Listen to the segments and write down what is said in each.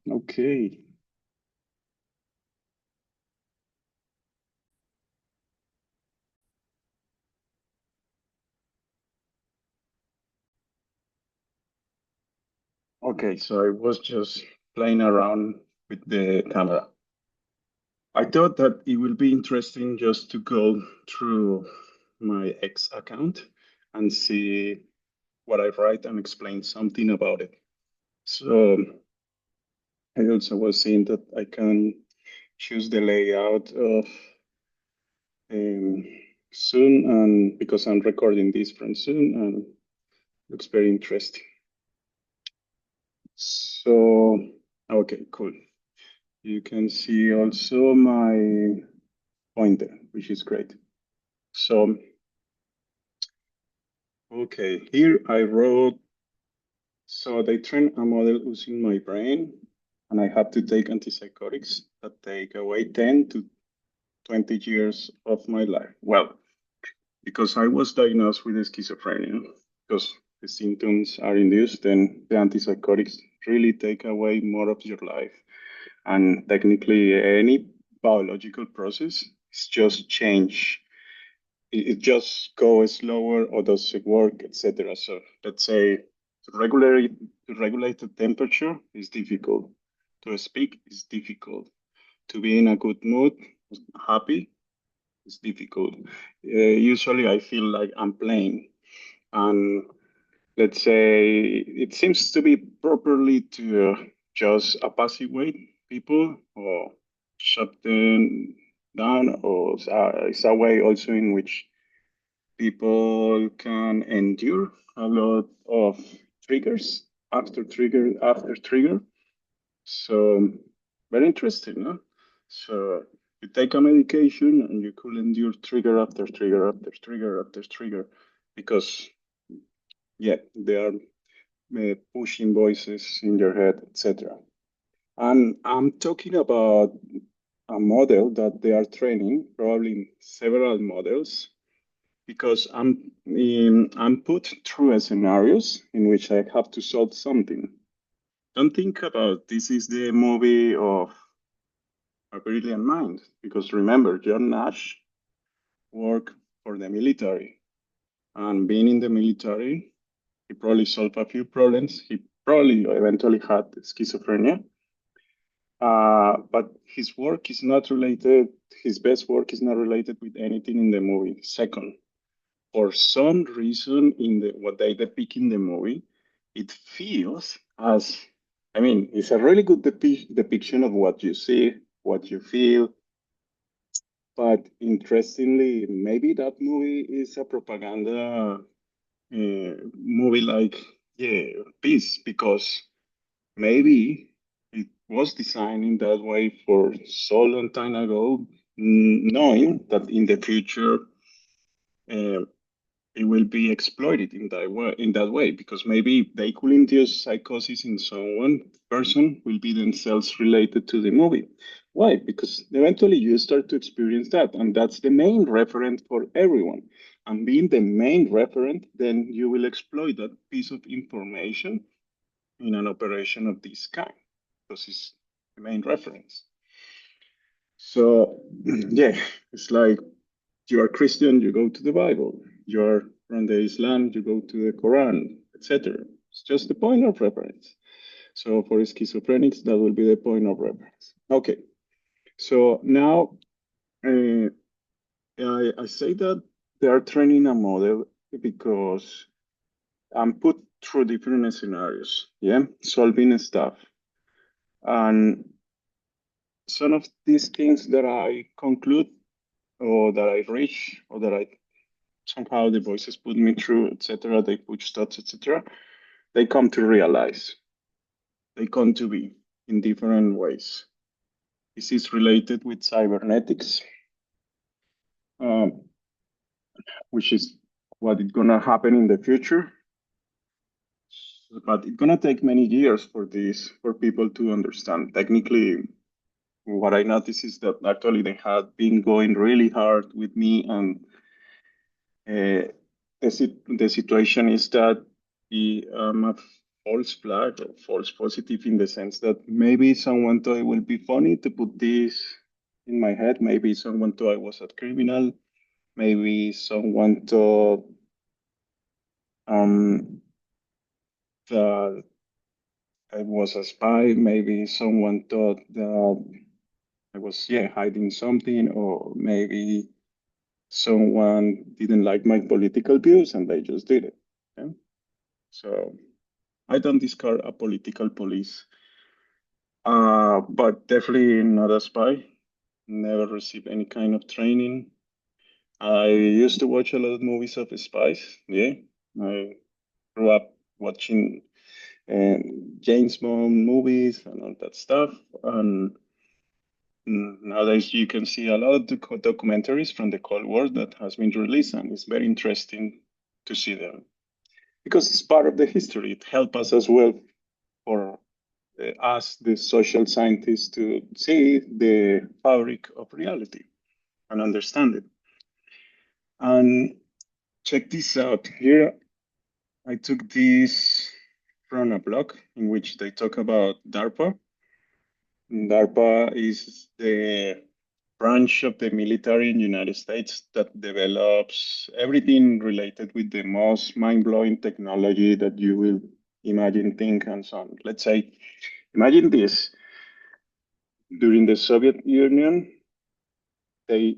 Okay. Okay, so I was just playing around with the camera. I thought that it will be interesting just to go through my X account and see what I write and explain something about it. So I also was seeing that I can choose the layout of um, soon, and because I'm recording this from soon, and looks very interesting. So, okay, cool. You can see also my pointer, which is great. So, okay, here I wrote, so they train a model using my brain, and I have to take antipsychotics that take away 10 to 20 years of my life. Well, because I was diagnosed with schizophrenia, because the symptoms are induced, then the antipsychotics really take away more of your life. And technically, any biological process is just change. It just goes slower or doesn't work, etc. So let's say to regulate the temperature is difficult. To speak is difficult. To be in a good mood, happy, is difficult. Usually, I feel like I'm playing, and let's say it seems to be properly to just apaciguate people or shut them down, or it's a way also in which people can endure a lot of triggers after trigger. So very interesting, no? So you take a medication and you could endure trigger after trigger after trigger after trigger because yeah, there are pushing voices in your head, etc. And I'm talking about a model that they are training, probably several models, because I'm put through a scenarios in which I have to solve something. Don't think about this is the movie of A Brilliant Mind, because remember, John Nash worked for the military, and being in the military, he probably solved a few problems. He probably eventually had schizophrenia, but his work is not related, his best work is not related with anything in the movie. Second, for some reason in the what they depict in the movie, it feels as I mean, it's a really good depiction of what you see, what you feel, but interestingly, maybe that movie is a propaganda movie like, yeah, peace, because maybe it was designed in that way for so long time ago, knowing that in the future uh, it will be exploited in that way, because maybe they could induce psychosis in someone person will be themselves related to the movie. Why? Because eventually you start to experience that, and that's the main referent for everyone. And being the main referent, then you will exploit that piece of information in an operation of this kind, because it's the main reference. So yeah, it's like you're Christian, you go to the Bible. You're from the Islam, you go to the Quran, etc. It's just the point of reference. So for schizophrenics, that will be the point of reference. Okay, so now uh, I say that they are training a model because I'm put through different scenarios, yeah, solving stuff. And some of these things that I conclude or that I reach or that I somehow the voices put me through, etc. They push thoughts, etc. They come to realize. They come to be in different ways. This is related with cybernetics, um, which is what is gonna happen in the future. But it's gonna take many years for this for people to understand. Technically, what I noticed is that actually they had been going really hard with me, and the situation is that I'm a false flag or false positive in the sense that maybe someone thought it would be funny to put this in my head. Maybe someone thought I was a criminal. Maybe someone thought that I was a spy. Maybe someone thought that I was, yeah, hiding something, or maybe someone didn't like my political views and they just did it. Yeah? So I don't discard a political police, but definitely not a spy. Never received any kind of training. I used to watch a lot of movies of spies. Yeah, I grew up watching James Bond movies and all that stuff. And nowadays you can see a lot of documentaries from the Cold War that has been released, and it's very interesting to see them because it's part of the history. It helps us as well for us, the social scientists, to see the fabric of reality and understand it. And check this out. Here, I took this from a blog in which they talk about DARPA. DARPA is the branch of the military in the United States that develops everything related with the most mind-blowing technology that you will imagine, think, and so on. Let's say, imagine this. During the Soviet Union, the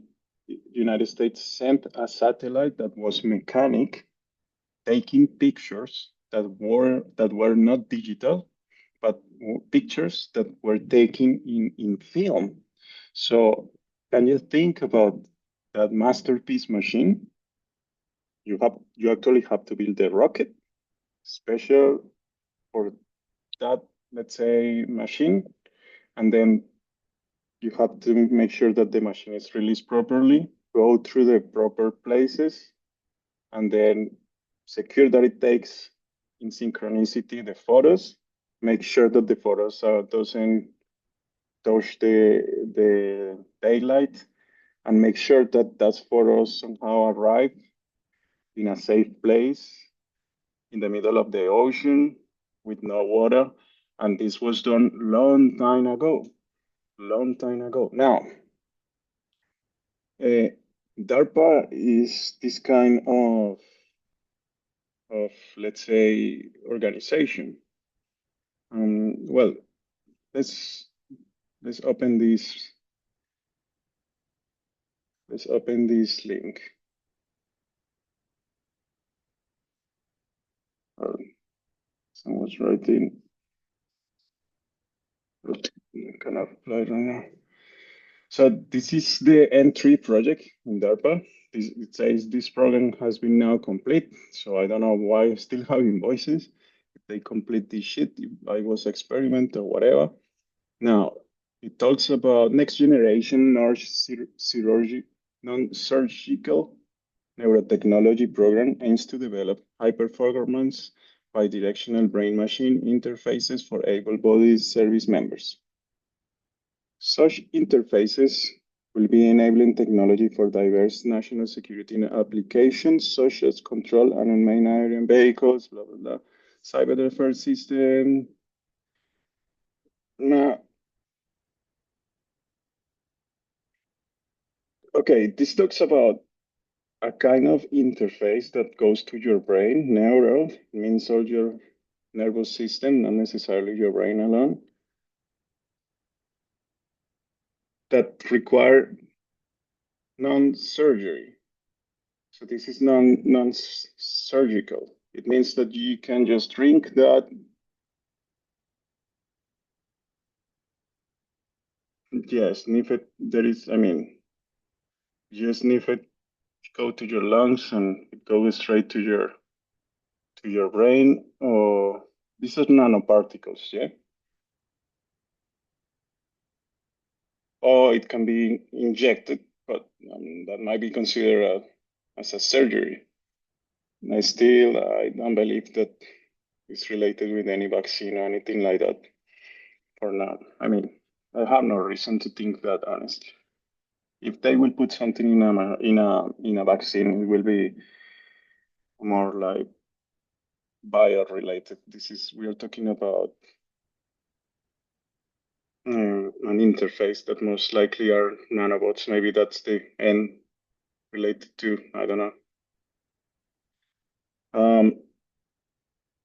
United States sent a satellite that was mechanic, taking pictures that were not digital, but pictures that were taken in film. So can you think about that masterpiece machine? You actually have to build a rocket special for that, let's say, machine, and then you have to make sure that the machine is released properly, go through the proper places, and then secure that it takes in synchronicity the photos, make sure that the photos doesn't touch the daylight, and make sure that those photos somehow arrive in a safe place in the middle of the ocean with no water. And this was done long time ago, long time ago. Now, uh, DARPA is this kind of let's say organization. Well, let's let's open this let's open this link. Or someone's writing. Kind of apply right now. So this is the entry project in DARPA. It says this program has been now complete. So I don't know why I still have invoices. If they complete this shit, if I was experiment or whatever. Now, it talks about next generation non-surgical neurotechnology program aims to develop high-performance bidirectional brain-machine interfaces for able-bodied service members. Such interfaces will be enabling technology for diverse national security applications, such as control and unmanned aerial vehicles, blah, blah, blah, cyber defense system. Now, okay, this talks about a kind of interface that goes to your brain. Neural means all your nervous system, not necessarily your brain alone, that require non-surgery. So this is non-surgical. It means that you can just drink that. Yes, sniff it. There is, I mean, you sniff it, go to your lungs, and it goes straight to your brain. Or these are nanoparticles, yeah. Or it can be injected, but that might be considered as a surgery. And I don't believe that it's related with any vaccine or anything like that for now. I mean, I have no reason to think that, honestly. If they will put something in a vaccine, it will be more like bio-related. We are talking about an interface that most likely are nanobots. Maybe that's the end related to, I don't know.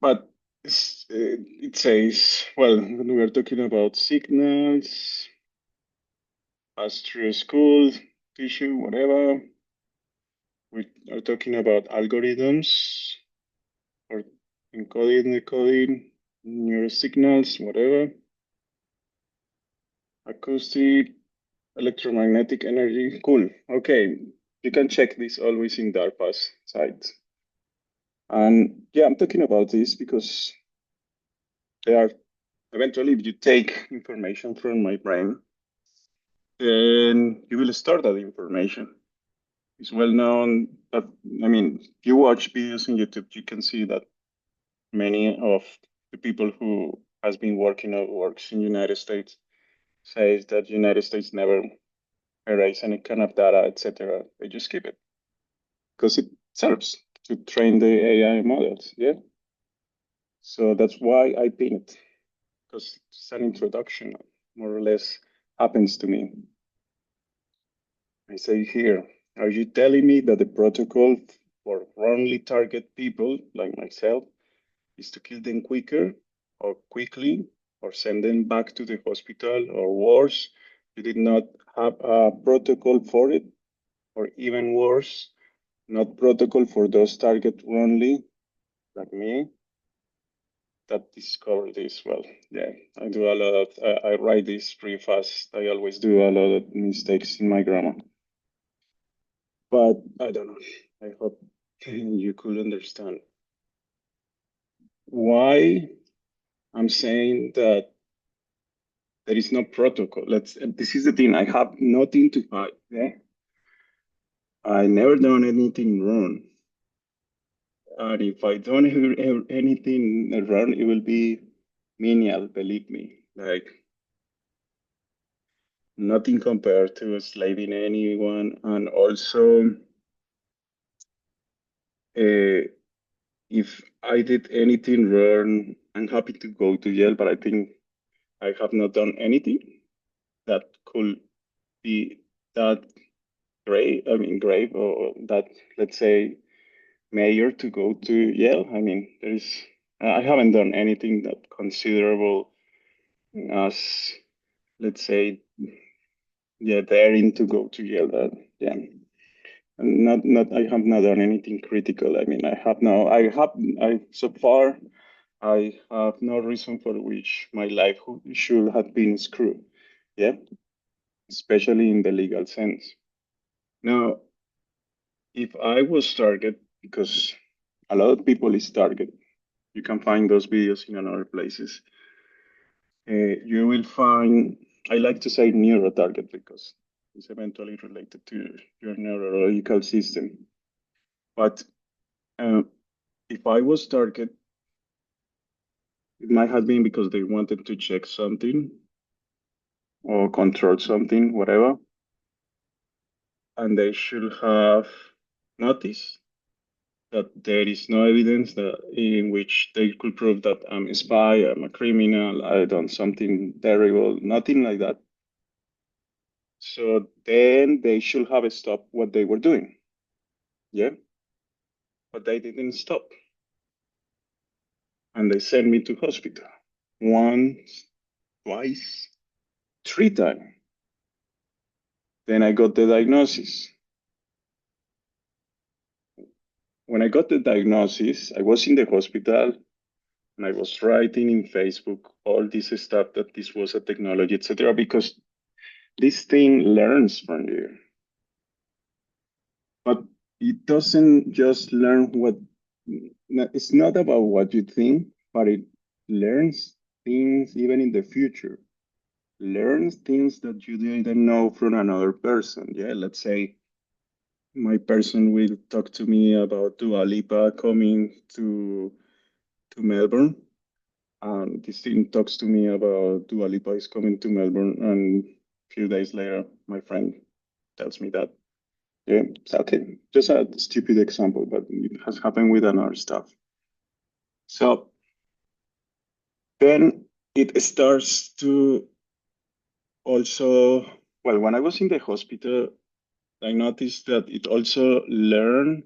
But it says, well, when we are talking about signals, astro school, tissue, whatever, we are talking about algorithms or encoding, decoding, neurosignals, whatever, acoustic, electromagnetic energy. Cool. Okay, you can check this always in DARPA's site. And yeah, I'm talking about this because they are eventually, if you take information from my brain, then you will store that information. It's well known that, I mean, if you watch videos on YouTube, you can see that many of the people who has been working or works in United States says that United States never erase any kind of data, etc. They just keep it because it serves to train the AI models. Yeah. So that's why I pin it, because it's an introduction, more or less, happens to me. I say here, are you telling me that the protocol for wrongly target people like myself is to kill them quicker or quickly or send them back to the hospital or worse? You did not have a protocol for it, or even worse, not protocol for those target wrongly like me that discover this. Well, yeah, I do a lot of, I write this pretty fast. I always do a lot of mistakes in my grammar. But I don't know. I hope you could understand why I'm saying that there is no protocol. This is the thing. I have nothing to hide. Yeah? I never done anything wrong. And if I don't have anything wrong, it will be menial, believe me. Like nothing compared to enslaving anyone. And also, if I did anything wrong, I'm happy to go to jail, but I think I have not done anything that could be that grave, or that, let's say, mayor to go to jail. I mean, I haven't done anything that considerable as, let's say, yeah, daring to go to jail. That, yeah, and I have not done anything critical. I mean, so far, I have no reason for which my life should have been screwed. Yeah, especially in the legal sense. Now, if I was target, because a lot of people is target, you can find those videos in other places. You will find, I like to say neurotarget because it's eventually related to your neurological system. But uh, if I was target, it might have been because they wanted to check something or control something, whatever, and they should have noticed that there is no evidence that in which they could prove that I'm a spy, I'm a criminal, I done something terrible, nothing like that. So then they should have stopped what they were doing. Yeah. But they didn't stop. And they sent me to hospital once, twice, three times. Then I got the diagnosis. When I got the diagnosis, I was in the hospital and I was writing in Facebook all this stuff that this was a technology, etc. Because this thing learns from you. But it doesn't just learn it's not about what you think, but it learns things even in the future. Learns things that you didn't know from another person. Yeah, let's say my person will talk to me about Dua Lipa coming to Melbourne. And this thing talks to me about Dua Lipa is coming to Melbourne, and a few days later, my friend tells me that. Yeah, it's okay. Just a stupid example, but it has happened with another stuff. So then it starts to also, well, when I was in the hospital, I noticed that it also learned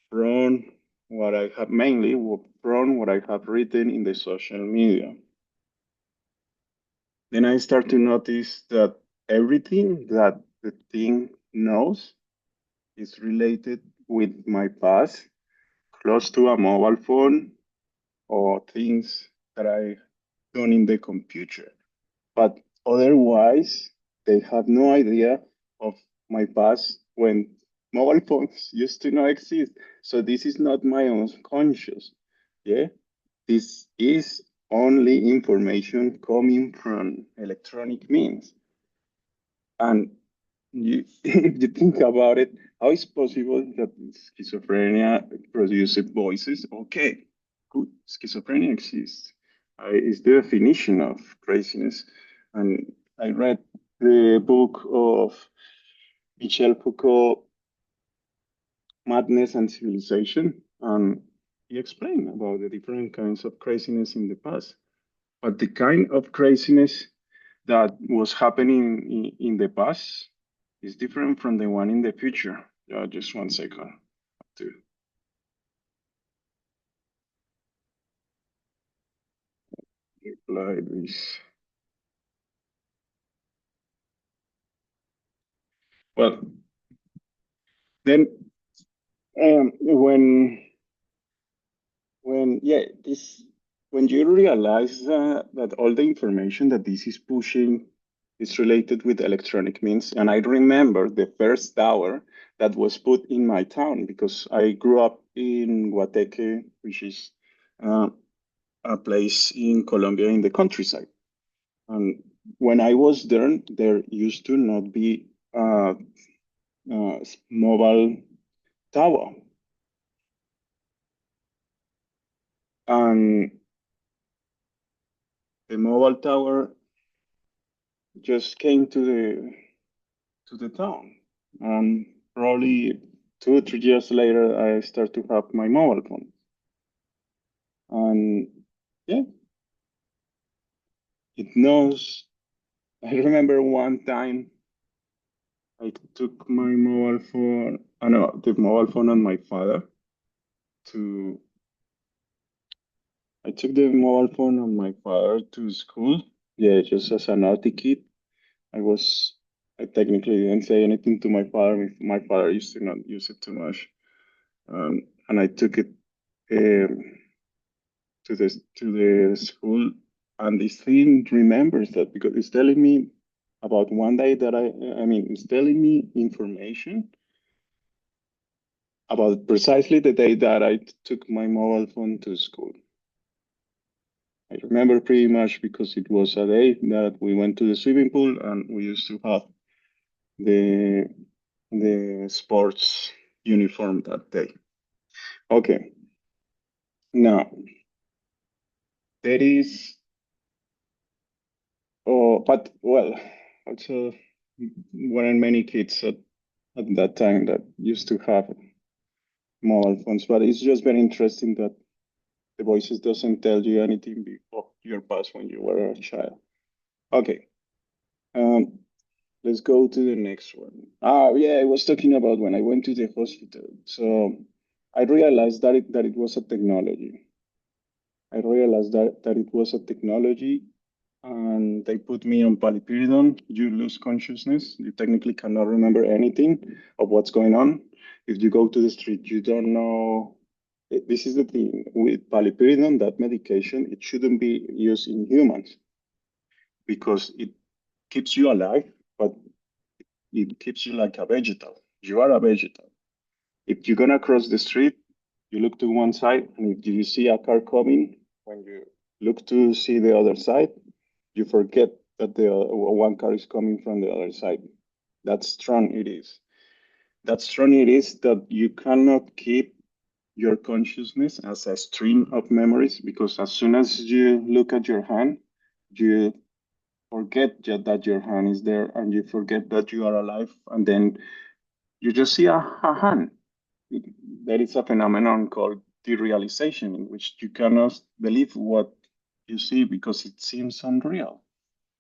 from what I have mainly from what I have written in the social media. Then I start to notice that everything that the thing knows is related with my past, close to a mobile phone or things that I done in the computer. But otherwise, they have no idea of my past when mobile phones used to not exist. So this is not my own conscious. Yeah, this is only information coming from electronic means. And you, if you think about it, how is possible that schizophrenia produces voices? Okay, good. Schizophrenia exists. It's the definition of craziness. And I read the book of Michel Foucault, Madness and Civilization, and he explained about the different kinds of craziness in the past. But the kind of craziness that was happening in the past is different from the one in the future. Just 1 second to reply this. Well, then when yeah this when you realize that all the information that this is pushing is related with electronic means, and I remember the first tower that was put in my town because I grew up in Guateque, which is uh, a place in Colombia in the countryside. And when I was there used to not be a mobile tower. And the mobile tower just came to the town. And probably 2 or 3 years later, I start to have my mobile phone. And yeah, it knows. I remember one time I took my mobile phone, I know the mobile phone on my father to I took the mobile phone of my father to school. Yeah, just as a naughty kid. I technically didn't say anything to my father. My father used to not use it too much. And I took it um, to the school. And this thing remembers that because it's telling me about one day that I mean, it's telling me information about precisely the day that I took my mobile phone to school. I remember pretty much because it was a day that we went to the swimming pool and we used to have the the sports uniform that day. Okay, now there is, oh, but well, also weren't many kids at that time that used to have mobile phones, but it's just very interesting that the voices doesn't tell you anything of your past when you were a child. Okay, um, let's go to the next one. Yeah, I was talking about when I went to the hospital. So I realized that it was a technology. I realized that it was a technology and they put me on paliperidone. You lose consciousness. You technically cannot remember anything of what's going on. If you go to the street, you don't know. This is the thing with paliperidone, that medication, it shouldn't be used in humans because it keeps you alive, but it keeps you like a vegetal. You are a vegetal. If you're gonna cross the street, you look to one side, and if you see a car coming, when you look to see the other side, you forget that the one car is coming from the other side. That's strong it is. That strong it is that you cannot keep your consciousness as a stream of memories because as soon as you look at your hand, you forget that your hand is there and you forget that you are alive and then you just see a hand. There is a phenomenon called the realization in which you cannot believe what you see because it seems unreal.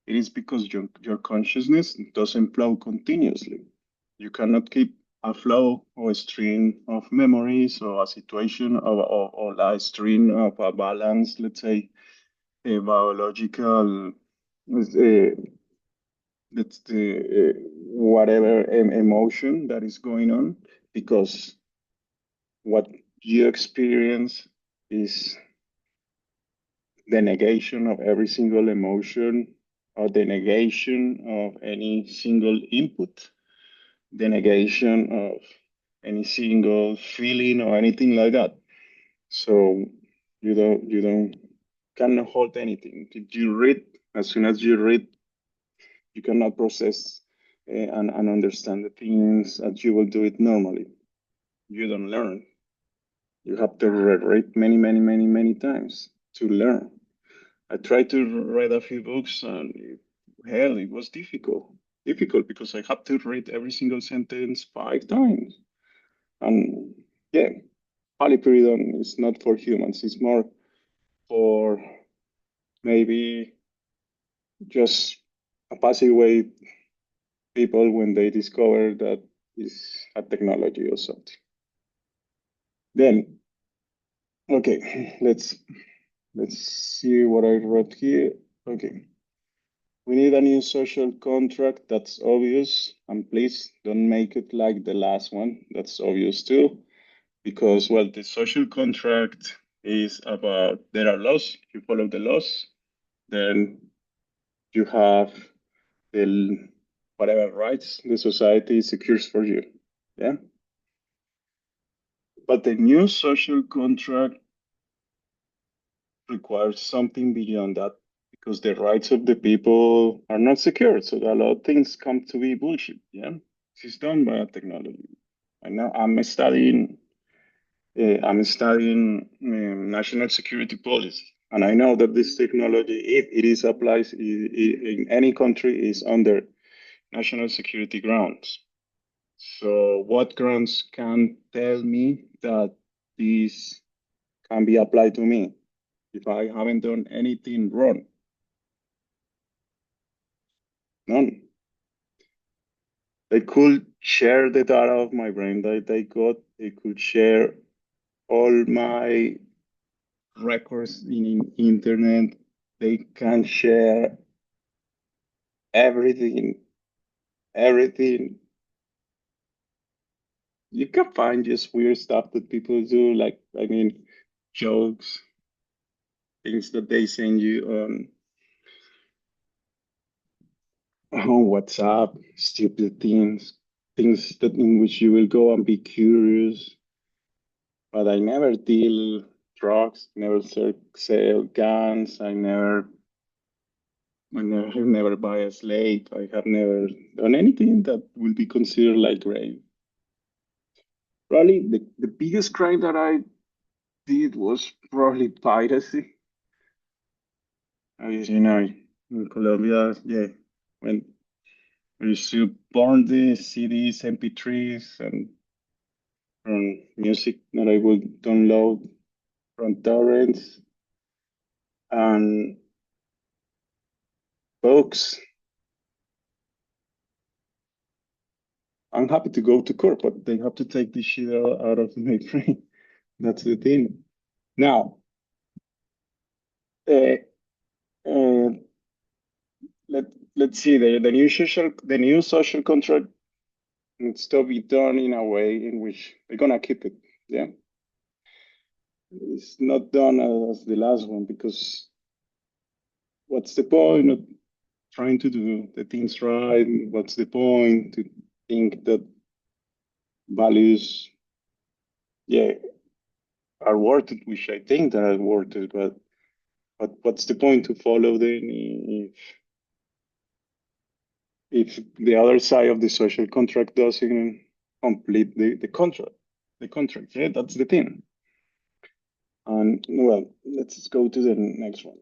It is because your consciousness doesn't flow continuously. You cannot keep a flow or a stream of memories or a situation or a stream of a balance, let's say, a biological, that's the whatever emotion that is going on, because what you experience is the negation of every single emotion or the negation of any single input, the negation of any single feeling or anything like that. So you don't cannot hold anything. Did you read? As soon as you read, you cannot process and understand the things as you will do it normally. You don't learn. You have to read many, many, many, many times to learn. I tried to read a few books, and hell, it was difficult. Difficult because I had to read every single sentence 5 times. And yeah, haliperidone is not for humans. It's more for maybe just a passive way people when they discover that is a technology or something. Then, okay, let's see what I wrote here. Okay. We need a new social contract that's obvious, and please don't make it like the last one. That's obvious too, because well, the social contract is about there are laws, you follow the laws, then you have the whatever rights the society secures for you. Yeah. But the new social contract requires something beyond that because the rights of the people are not secured. So a lot of things come to be bullshit. Yeah, this is done by technology. I know I'm studying national security policy, and I know that this technology, if it is applied in any country, is under national security grounds. So, what grounds can tell me that this can be applied to me if I haven't done anything wrong? None. They could share the data of my brain that they got. They could share all my records in internet. They can share everything, everything. You can find just weird stuff that people do, like I mean, jokes, things that they send you on WhatsApp, stupid things, things that in which you will go and be curious. But I never deal drugs, never sell guns. I never buy a slave. I have never done anything that will be considered like grave. Probably the biggest crime that I did was probably piracy. As you know, in Colombia, yeah, when we used to burn the CDs, MP3s, and from music that I would download from torrents and books. I'm happy to go to court, but they have to take this shit out of my brain. That's the thing. Now, uh, uh, let let's see the new social contract needs to be done in a way in which they're gonna keep it. Yeah, it's not done as the last one because what's the point of trying to do the things right? What's the point to think that values, yeah, are worth it, which I think that are worth it, but what's the point to follow them if the other side of the social contract doesn't complete the contract? The contract, yeah, that's the thing. And well, let's go to the next one.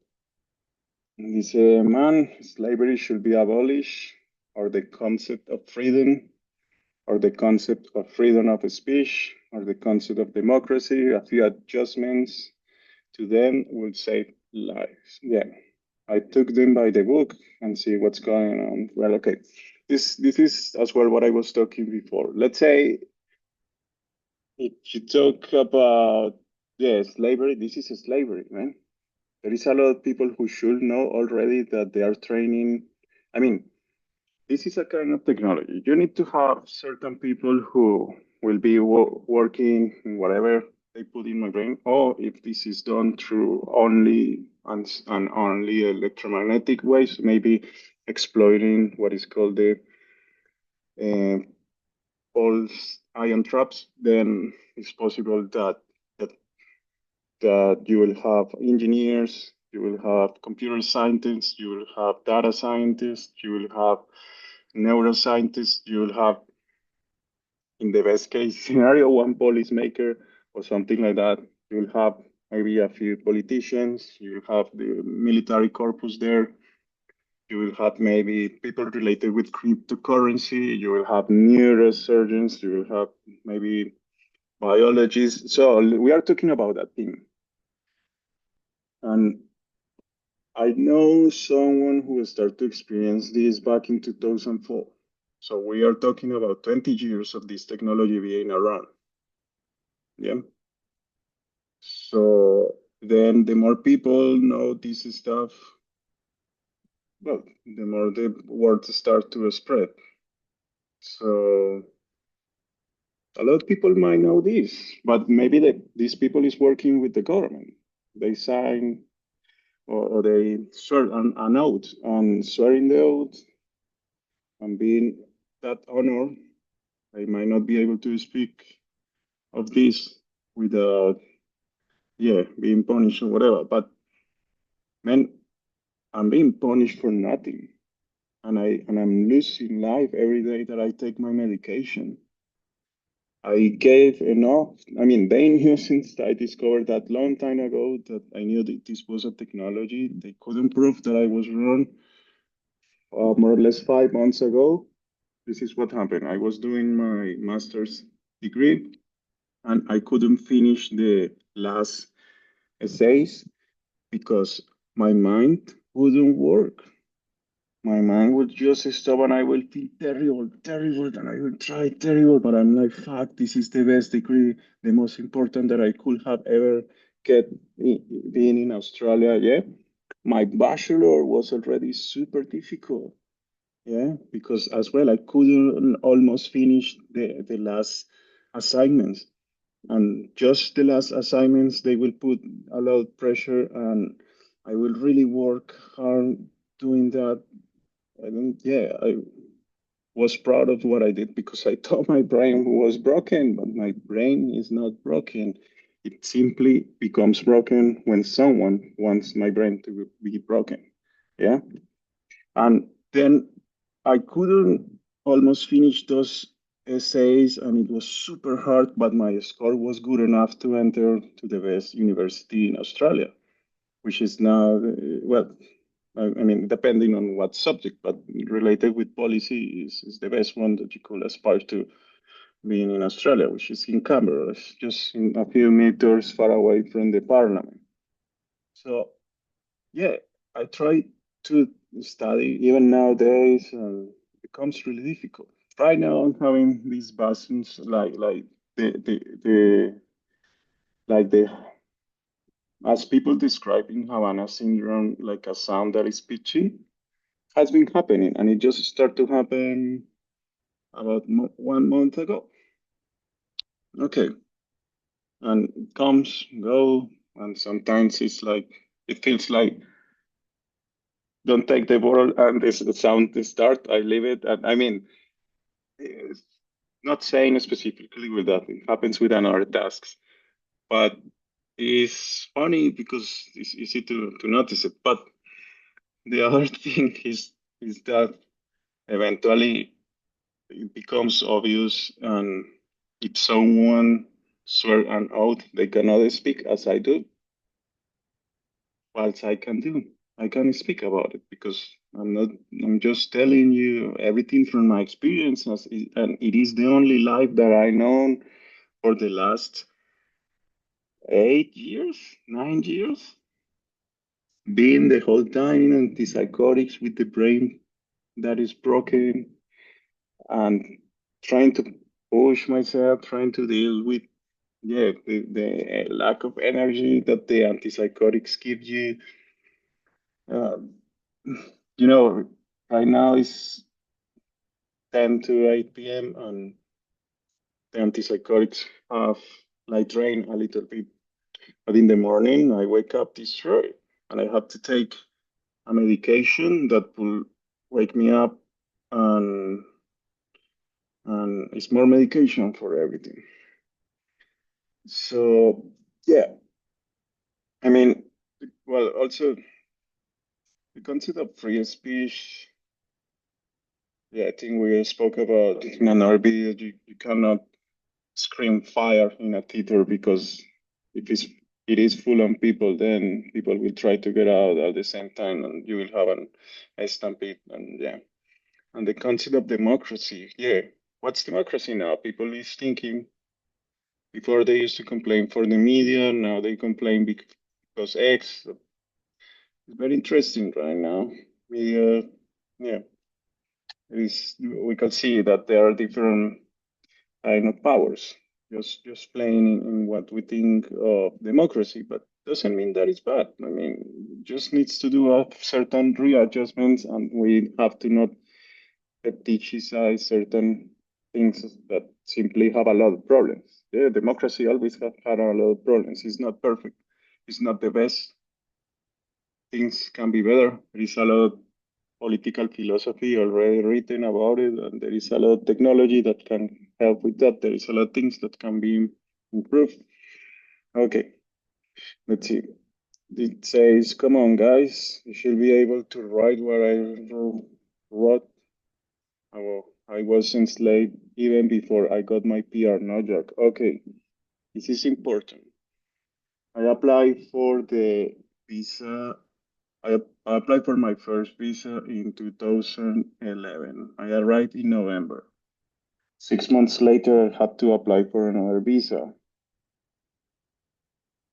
This man, slavery should be abolished, or the concept of freedom, or the concept of freedom of speech, or the concept of democracy. A few adjustments to them will save lives. Yeah, I took them by the book and see what's going on. Well, okay, this is as well what I was talking before. Let's say if you talk about, yeah, slavery, this is a slavery, man. There is a lot of people who should know already that they are training. I mean, this is a kind of technology. You need to have certain people who will be working in whatever they put in my brain, or if this is done through only and only electromagnetic ways, maybe exploiting what is called the uh, pulse ion traps, then it's possible that that you will have engineers, you will have computer scientists, you will have data scientists, you will have neuroscientists, you will have, in the best case scenario, one policymaker or something like that. You will have maybe a few politicians, you will have the military corpus there, you will have maybe people related with cryptocurrency, you will have neurosurgeons, you will have maybe biologists. So we are talking about that team. And I know someone who started to experience this back in 2004. So we are talking about 20 years of this technology being around. Yeah. So then the more people know this stuff, well, the more the word start to spread. So a lot of people might know this, but maybe these people is working with the government. They sign or they swear an oath, and swearing the oath and being that honor, I might not be able to speak of this without, yeah, being punished or whatever. But man, I'm being punished for nothing, and I'm losing life every day that I take my medication. I gave enough. I mean, they knew since I discovered that long time ago that I knew that this was a technology. They couldn't prove that I was wrong. More or less 5 months ago, this is what happened. I was doing my master's degree and I couldn't finish the last essays because my mind wouldn't work. My mind would just stop and I will feel terrible, terrible, and I will try terrible, but I'm like, fuck, this is the best degree, the most important that I could have ever get being in Australia. Yeah. My bachelor was already super difficult. Yeah, because as well, I couldn't almost finish the last assignments. And just the last assignments, they will put a lot of pressure, and I will really work hard doing that. Yeah, I was proud of what I did because I thought my brain was broken, but my brain is not broken. It simply becomes broken when someone wants my brain to be broken. Yeah. And then I couldn't almost finish those essays, and it was super hard, but my score was good enough to enter to the best university in Australia, which is now, well, I mean, depending on what subject, but related with policy is the best one that you could aspire to being in Australia, which is in Canberra. It's just in a few meters far away from the parliament. So yeah, I try to study even nowadays, and it becomes really difficult. Right now, I'm having these buzzings like the like the as people describing Havana syndrome, like a sound that is pitchy, has been happening, and it just started to happen about 1 month ago. Okay, and it comes, go, and sometimes it's like it feels like don't take the bottle and this the sound to start. I leave it, and I mean, it's not saying specifically with that. It happens with another tasks, but it's funny because it's easy to notice it. But the other thing is that eventually it becomes obvious, and if someone swear an oath they cannot speak as I do, what I can do? I can speak about it because I'm not. I'm just telling you everything from my experience, and it is the only life that I know for the last 8 years, 9 years, being the whole time in antipsychotics with the brain that is broken and trying to push myself, trying to deal with the lack of energy that the antipsychotics give you. Um, you know, right now it's 10 to 8 p.m. and the antipsychotics have like drained a little bit. But in the morning, I wake up destroyed and I have to take a medication that will wake me up, and it's more medication for everything. So yeah, I mean, well, also the concept of free speech. Yeah, I think we spoke about in another video. You cannot scream fire in a theater because if it is full on people, then people will try to get out at the same time, and you will have a stampede. And yeah, and the concept of democracy. Yeah, what's democracy now? People is thinking before they used to complain for the media, now they complain because X. It's very interesting right now. Yeah, it is. We can see that there are different kind of powers. Just playing in what we think of democracy, but doesn't mean that it's bad. I mean, just needs to do a certain readjustments, and we have to not fetishize certain things that simply have a lot of problems. Yeah, democracy always have had a lot of problems. It's not perfect. It's not the best. Things can be better. There is a lot of political philosophy already written about it, and there is a lot of technology that can help with that. There is a lot of things that can be improved. Okay, let's see. It says, "Come on, guys, you should be able to write what I wrote. I was enslaved even before I got my PR, no joke." Okay, this is important. I applied for the visa. I applied for my first visa in 2011. I arrived in November. 6 months later, I had to apply for another visa.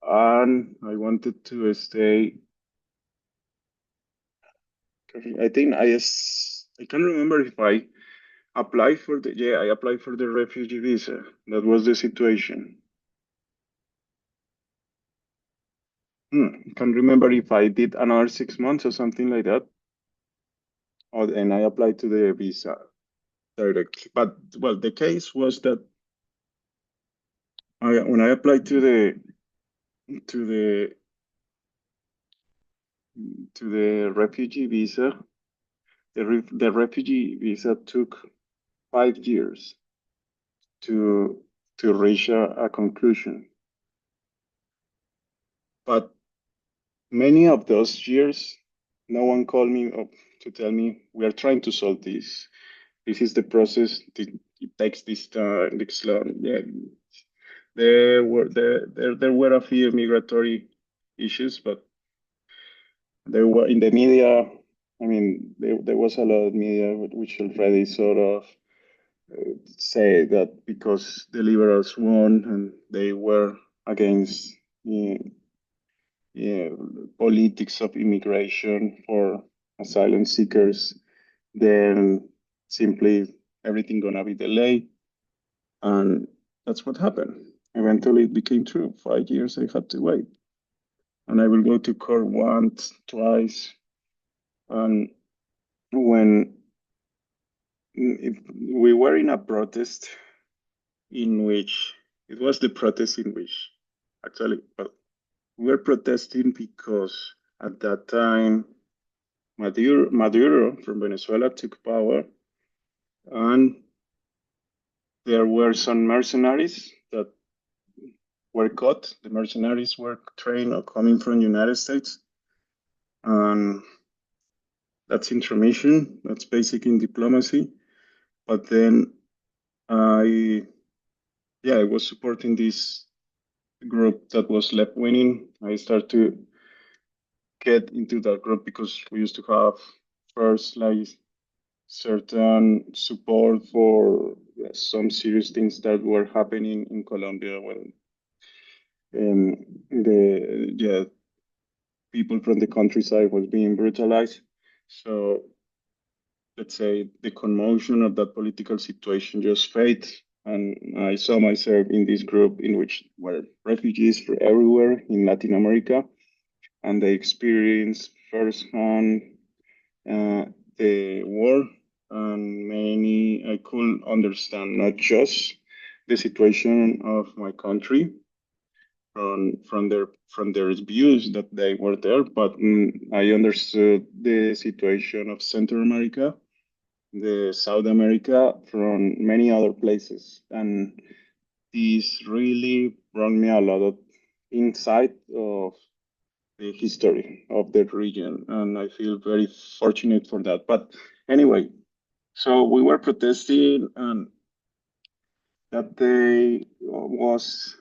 And I wanted to stay. I think I can't remember if I applied for I applied for the refugee visa. That was the situation. Can't remember if I did another 6 months or something like that. And I applied to the visa directly. But well, the case was that when I applied to the to the refugee visa, the refugee visa took 5 years to reach a conclusion. But many of those years, no one called me up to tell me we are trying to solve this. This is the process. It takes this time, this long. Yeah, there were a few migratory issues, but there were in the media. I mean, there was a lot of media which already sort of say that because the liberals won and they were against yeah, politics of immigration for asylum seekers, then simply everything gonna be delayed, and that's what happened. Eventually, it became true. 5 years I had to wait, and I will go to court once, twice, and when if we were in a protest in which it was the protest in which actually well, we were protesting because at that time Maduro from Venezuela took power, and there were some mercenaries that were caught. The mercenaries were trained or coming from the United States, and that's intermission. That's basic in diplomacy. But then I, I was supporting this group that was left winning. I started to get into that group because we used to have first like certain support for some serious things that were happening in Colombia when the people from the countryside was being brutalized. So let's say the commotion of that political situation just faded. And I saw myself in this group in which were refugees from everywhere in Latin America, and they experienced firsthand uh, the war. And many I could understand not just the situation of my country from their views that they were there, but I understood the situation of Central America, the South America, from many other places, and this really brought me a lot of insight of the history of the region, and I feel very fortunate for that. But anyway, so we were protesting, and that day was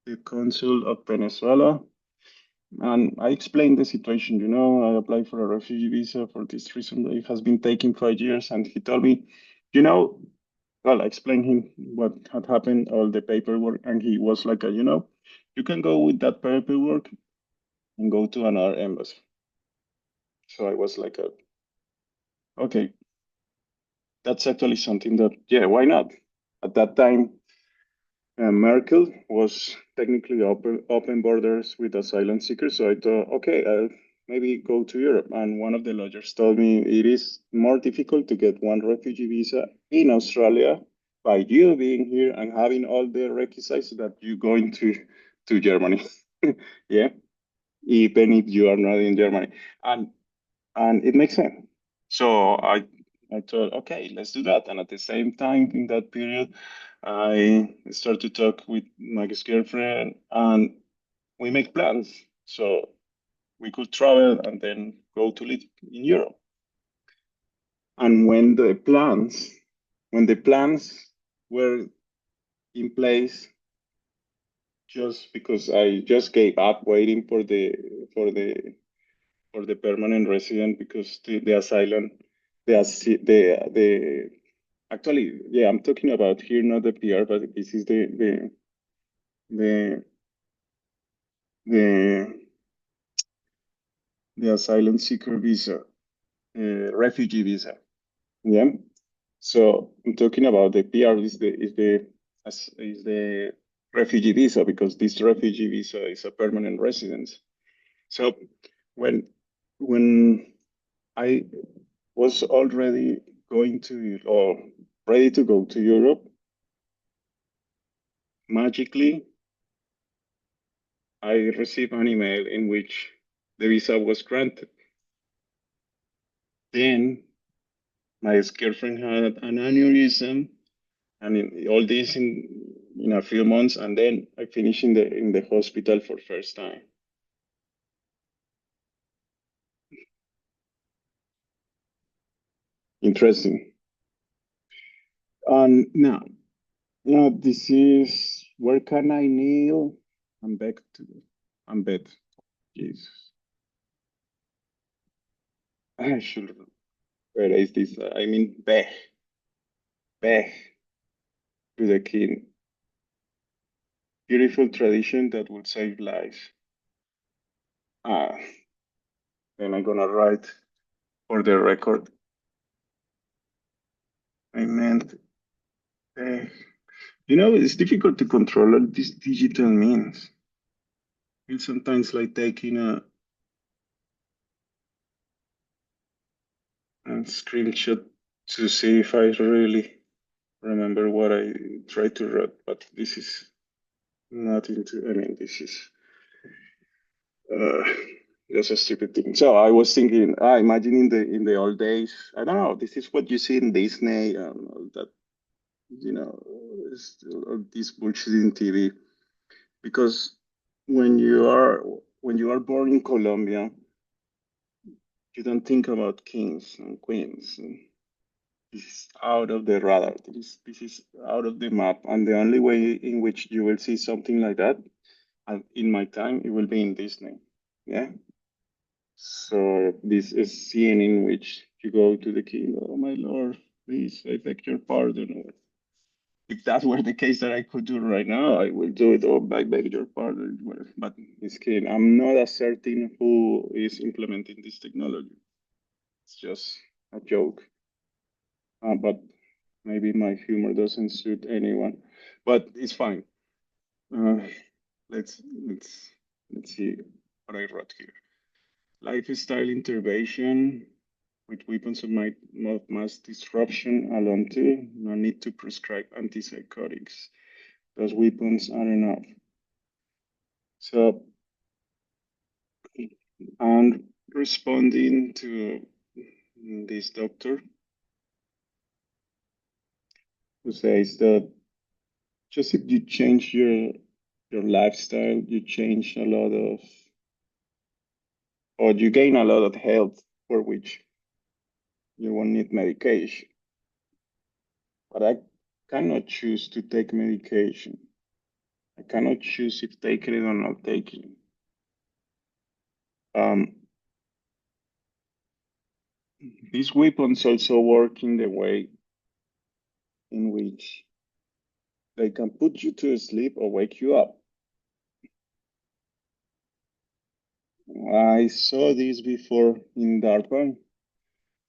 the consul of Venezuela. And I explained the situation. I applied for a refugee visa for this reason. It has been taking 5 years. And he told me, you know, well, I explained him what had happened, all the paperwork. And he was like, you can go with that paperwork and go to another embassy. So I was like, okay, that's actually something that, yeah, why not? At that time, Merkel was technically open borders with asylum seekers. So I thought, okay, I'll maybe go to Europe. And one of the lawyers told me it is more difficult to get one refugee visa in Australia by you being here and having all the requisites that you going to Germany. Yeah, even if you are not in Germany. And and it makes sense. So I thought, okay, let's do that. And at the same time, in that period, I started to talk with my ex-girlfriend, and we make plans so we could travel and then go to live in Europe. And when the plans were in place, just because I just gave up waiting for the for the permanent resident, because the asylum, the actually, yeah, I'm talking about here, not the PR, but this is the the the asylum seeker visa, refugee visa. Yeah. So I'm talking about the PR is the refugee visa, because this refugee visa is a permanent residence. So when when I was already going to or ready to go to Europe, magically I received an email in which the visa was granted. Then my ex-girlfriend had an aneurysm, and all this in a few months, and then I finished in the hospital for first time. Interesting. And now, this is where can I kneel? I'm back to I'm bed. Jesus, I should. Where is this? I mean, beg to the king. Beautiful tradition that will save lives. Ah, then I'm gonna write for the record. I meant, eh. It's difficult to control all these digital means. It's sometimes like taking a screenshot to see if I really remember what I tried to write, but this is not into, this is uh, just a stupid thing. So I was thinking, imagine in the old days, I don't know, this is what you see in Disney and all that, you know, all this bullshit in TV. Because when you are when you are born in Colombia, you don't think about kings and queens. This is out of the radar. This is out of the map. And the only way in which you will see something like that, in my time, it will be in Disney. Yeah. So this is scene in which you go to the king, oh my lord, please, I beg your pardon. Or if that were the case that I could do right now, I will do it. Oh, I beg your pardon. But in this case, I'm not asserting who is implementing this technology. It's just a joke. But maybe my humor doesn't suit anyone. But it's fine. Uh, let's let's let's see what I wrote here. Lifestyle intervention with weapons of mass disruption alone too. No need to prescribe antipsychotics. Those weapons are enough. So, and responding to this doctor who says that just if you change your lifestyle, you change a lot of, or you gain a lot of health for which you won't need medication. But I cannot choose to take medication. I cannot choose if taking it or not taking it. These weapons also work in the way in which they can put you to sleep or wake you up. I saw this before in DARPA.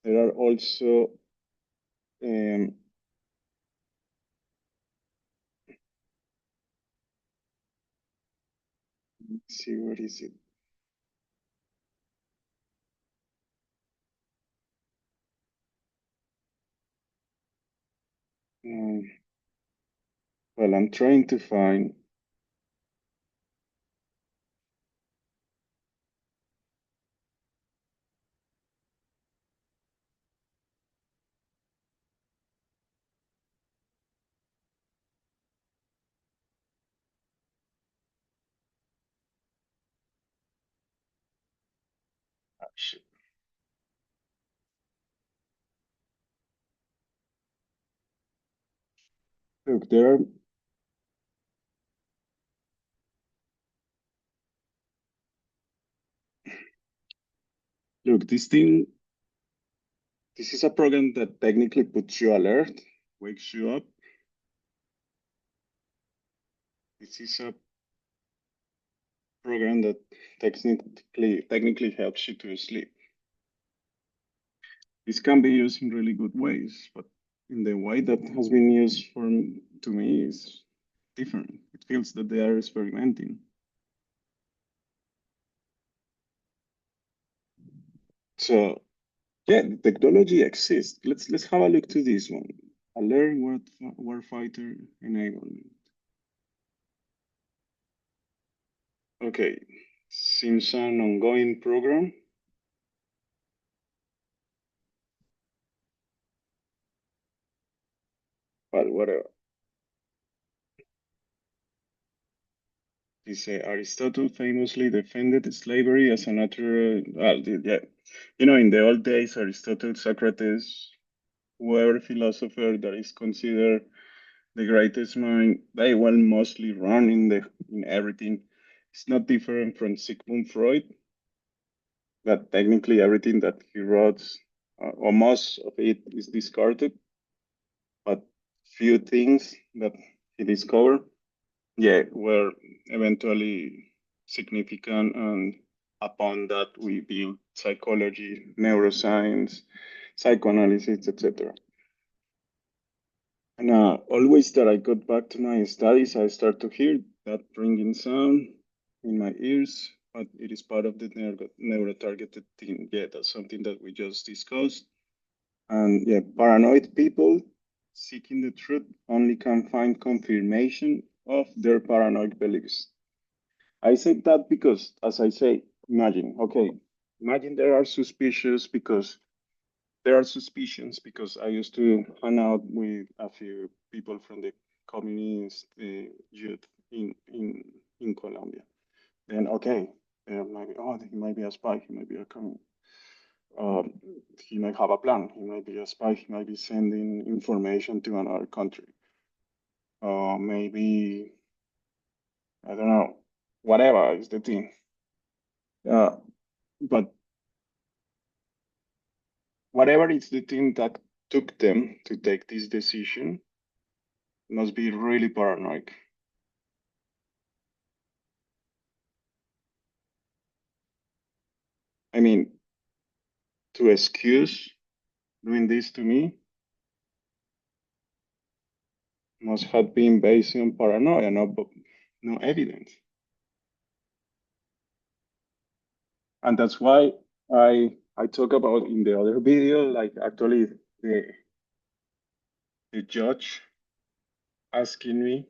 There are also let's see, what is it? Um, well, I'm trying to find. Shit. Look, there are. Look, this thing. This is a program that technically puts you alert, wakes you up. This is a program that technically helps you to sleep. This can be used in really good ways, but in the way that has been used to me is different. It feels that they are experimenting. So yeah, the technology exists. Let's have a look to this one. Alert warfighter enablement. Okay, seems an ongoing program, but whatever. He said Aristotle famously defended slavery as a natural. Well, yeah, in the old days, Aristotle, Socrates, whoever philosopher that is considered the greatest mind, they were mostly wrong in everything. It's not different from Sigmund Freud, that technically everything that he wrote, or most of it, is discarded, but few things that he discovered, yeah, were eventually significant, and upon that we build psychology, neuroscience, psychoanalysis, etc. And always that I got back to my studies, I start to hear that ringing sound in my ears, but it is part of the neurotargeted thing. Yeah, that's something that we just discussed. And yeah, paranoid people seeking the truth only can find confirmation of their paranoid beliefs. I say that because, as I say, imagine there are suspicions because I used to hang out with a few people from the communist youth in Colombia. Then okay, maybe he might be a spy, he might be a um, he might have a plan, he might be a spy, he might be sending information to another country. Maybe I don't know, whatever is the thing. Uh, but whatever is the thing that took them to take this decision must be really paranoid. I mean, to excuse doing this to me must have been based on paranoia, no evidence. And that's why I talk about in the other video, like actually the the judge asking me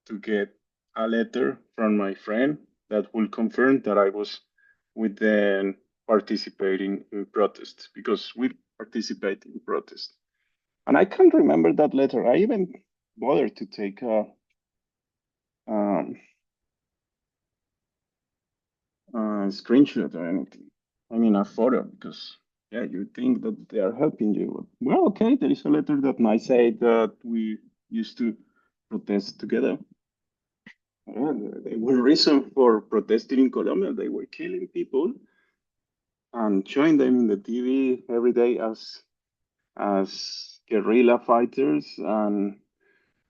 to get a letter from my friend that will confirm that I was with them participating in protests because we participate in protests. And I can't remember that letter. I even bothered to take um, a screenshot or anything. I mean, a photo because yeah, you think that they are helping you. Well, okay, there is a letter that might say that we used to protest together. Yeah, they were reason for protesting in Colombia. They were killing people and showing them in the TV every day as guerrilla fighters and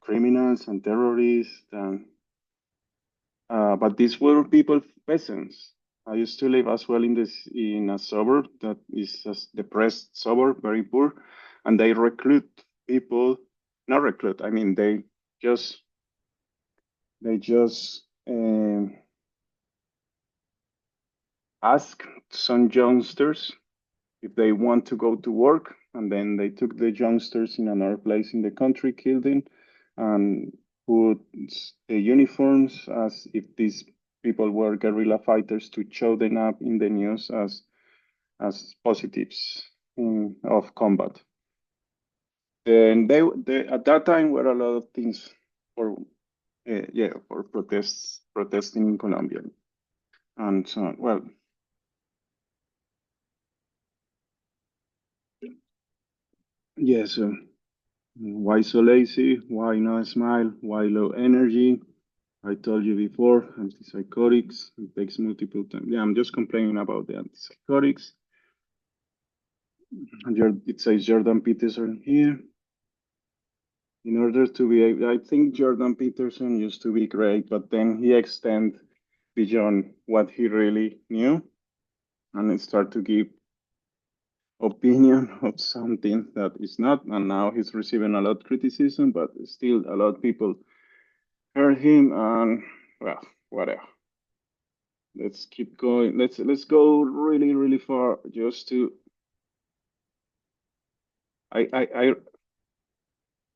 criminals and terrorists. And but these were people, peasants. I used to live as well in a suburb that is a depressed suburb, very poor, and they recruit people. Not recruit. I mean, just they just ask some youngsters if they want to go to work, and then they took the youngsters in another place in the country, killed them, and put the uniforms as if these people were guerrilla fighters to show them up in the news as positives of combat. Then they at that time were a lot of things for yeah for protesting in Colombia and so on. Well, yes. Why so lazy? Why not smile? Why low energy? I told you before, antipsychotics. It takes multiple times. Yeah, I'm just complaining about the antipsychotics. And it says Jordan Peterson here. In order to be, I think Jordan Peterson used to be great, but then he extended beyond what he really knew and it started to give opinion of something that is not. And now he's receiving a lot of criticism, but still a lot of people heard him and well, whatever. Let's keep going. Let's go really far just to I I I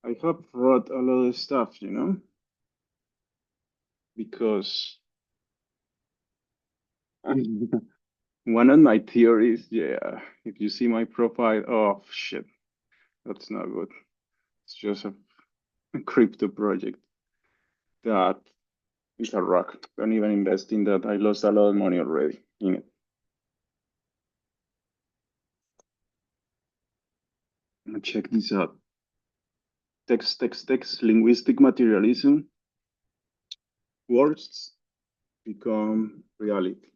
I have wrote a lot of stuff, because one of my theories, yeah, if you see my profile, oh shit, that's not good. It's just a crypto project that is a rock. Don't even invest in that. I lost a lot of money already in it. Check this out. Text, linguistic materialism. Words become reality.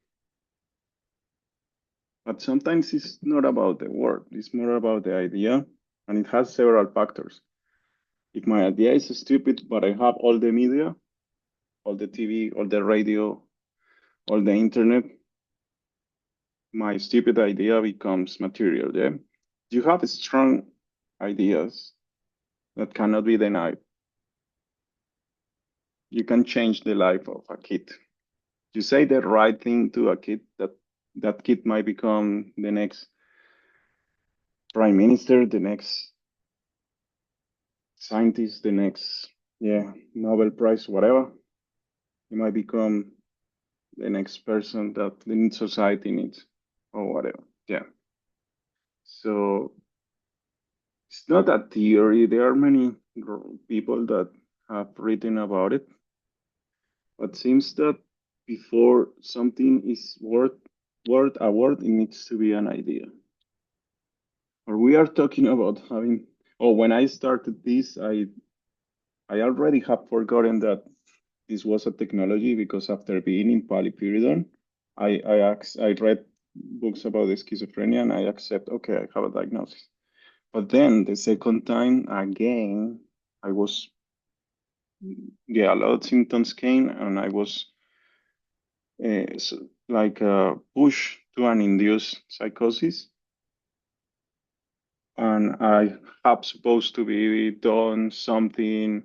But sometimes it's not about the word, it's more about the idea, and it has several factors. If my idea is stupid, but I have all the media, all the TV, all the radio, all the internet, my stupid idea becomes material, yeah? You have strong ideas that cannot be denied. You can change the life of a kid. You say the right thing to a kid, that kid might become the next prime minister, the next scientist, the next, yeah, Nobel Prize, whatever. You might become the next person that the society needs or whatever. Yeah. So it's not a theory. There are many people that have written about it, but seems that before something is word a word, it needs to be an idea. Or we are talking about having. Oh, when I started this, I already have forgotten that this was a technology because after being in Polypyridon, I read books about schizophrenia, and I accept, okay, I have a diagnosis. But then the second time again, I was, yeah, a lot of symptoms came, and I was like pushed to an induced psychosis, and I have supposed to be done something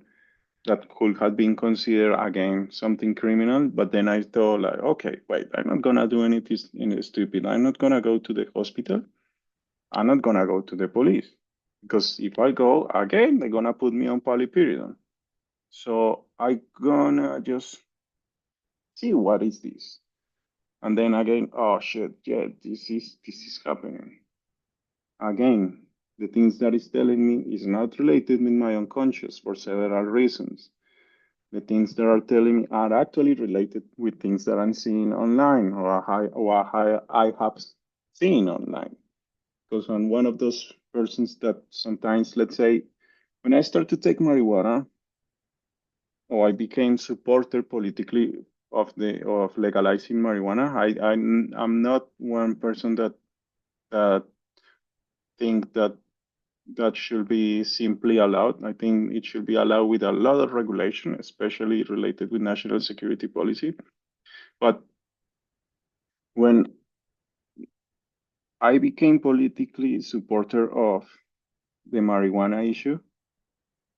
that could have been considered again something criminal. But then I thought like, okay, wait, I'm not gonna do anything stupid. I'm not gonna go to the hospital. I'm not gonna go to the police because if I go again, they're gonna put me on polypyridine. So I gonna just see what is this, and then again, oh shit, yeah, this is happening again. The things that is telling me is not related with my unconscious for several reasons. The things that are telling me are actually related with things that I'm seeing online or I have seen online. Because I'm one of those persons that sometimes, let's say, when I start to take marijuana, or I became supporter politically of legalizing marijuana, I'm not one person that think that should be simply allowed. I think it should be allowed with a lot of regulation, especially related with national security policy. But when I became politically supporter of the marijuana issue,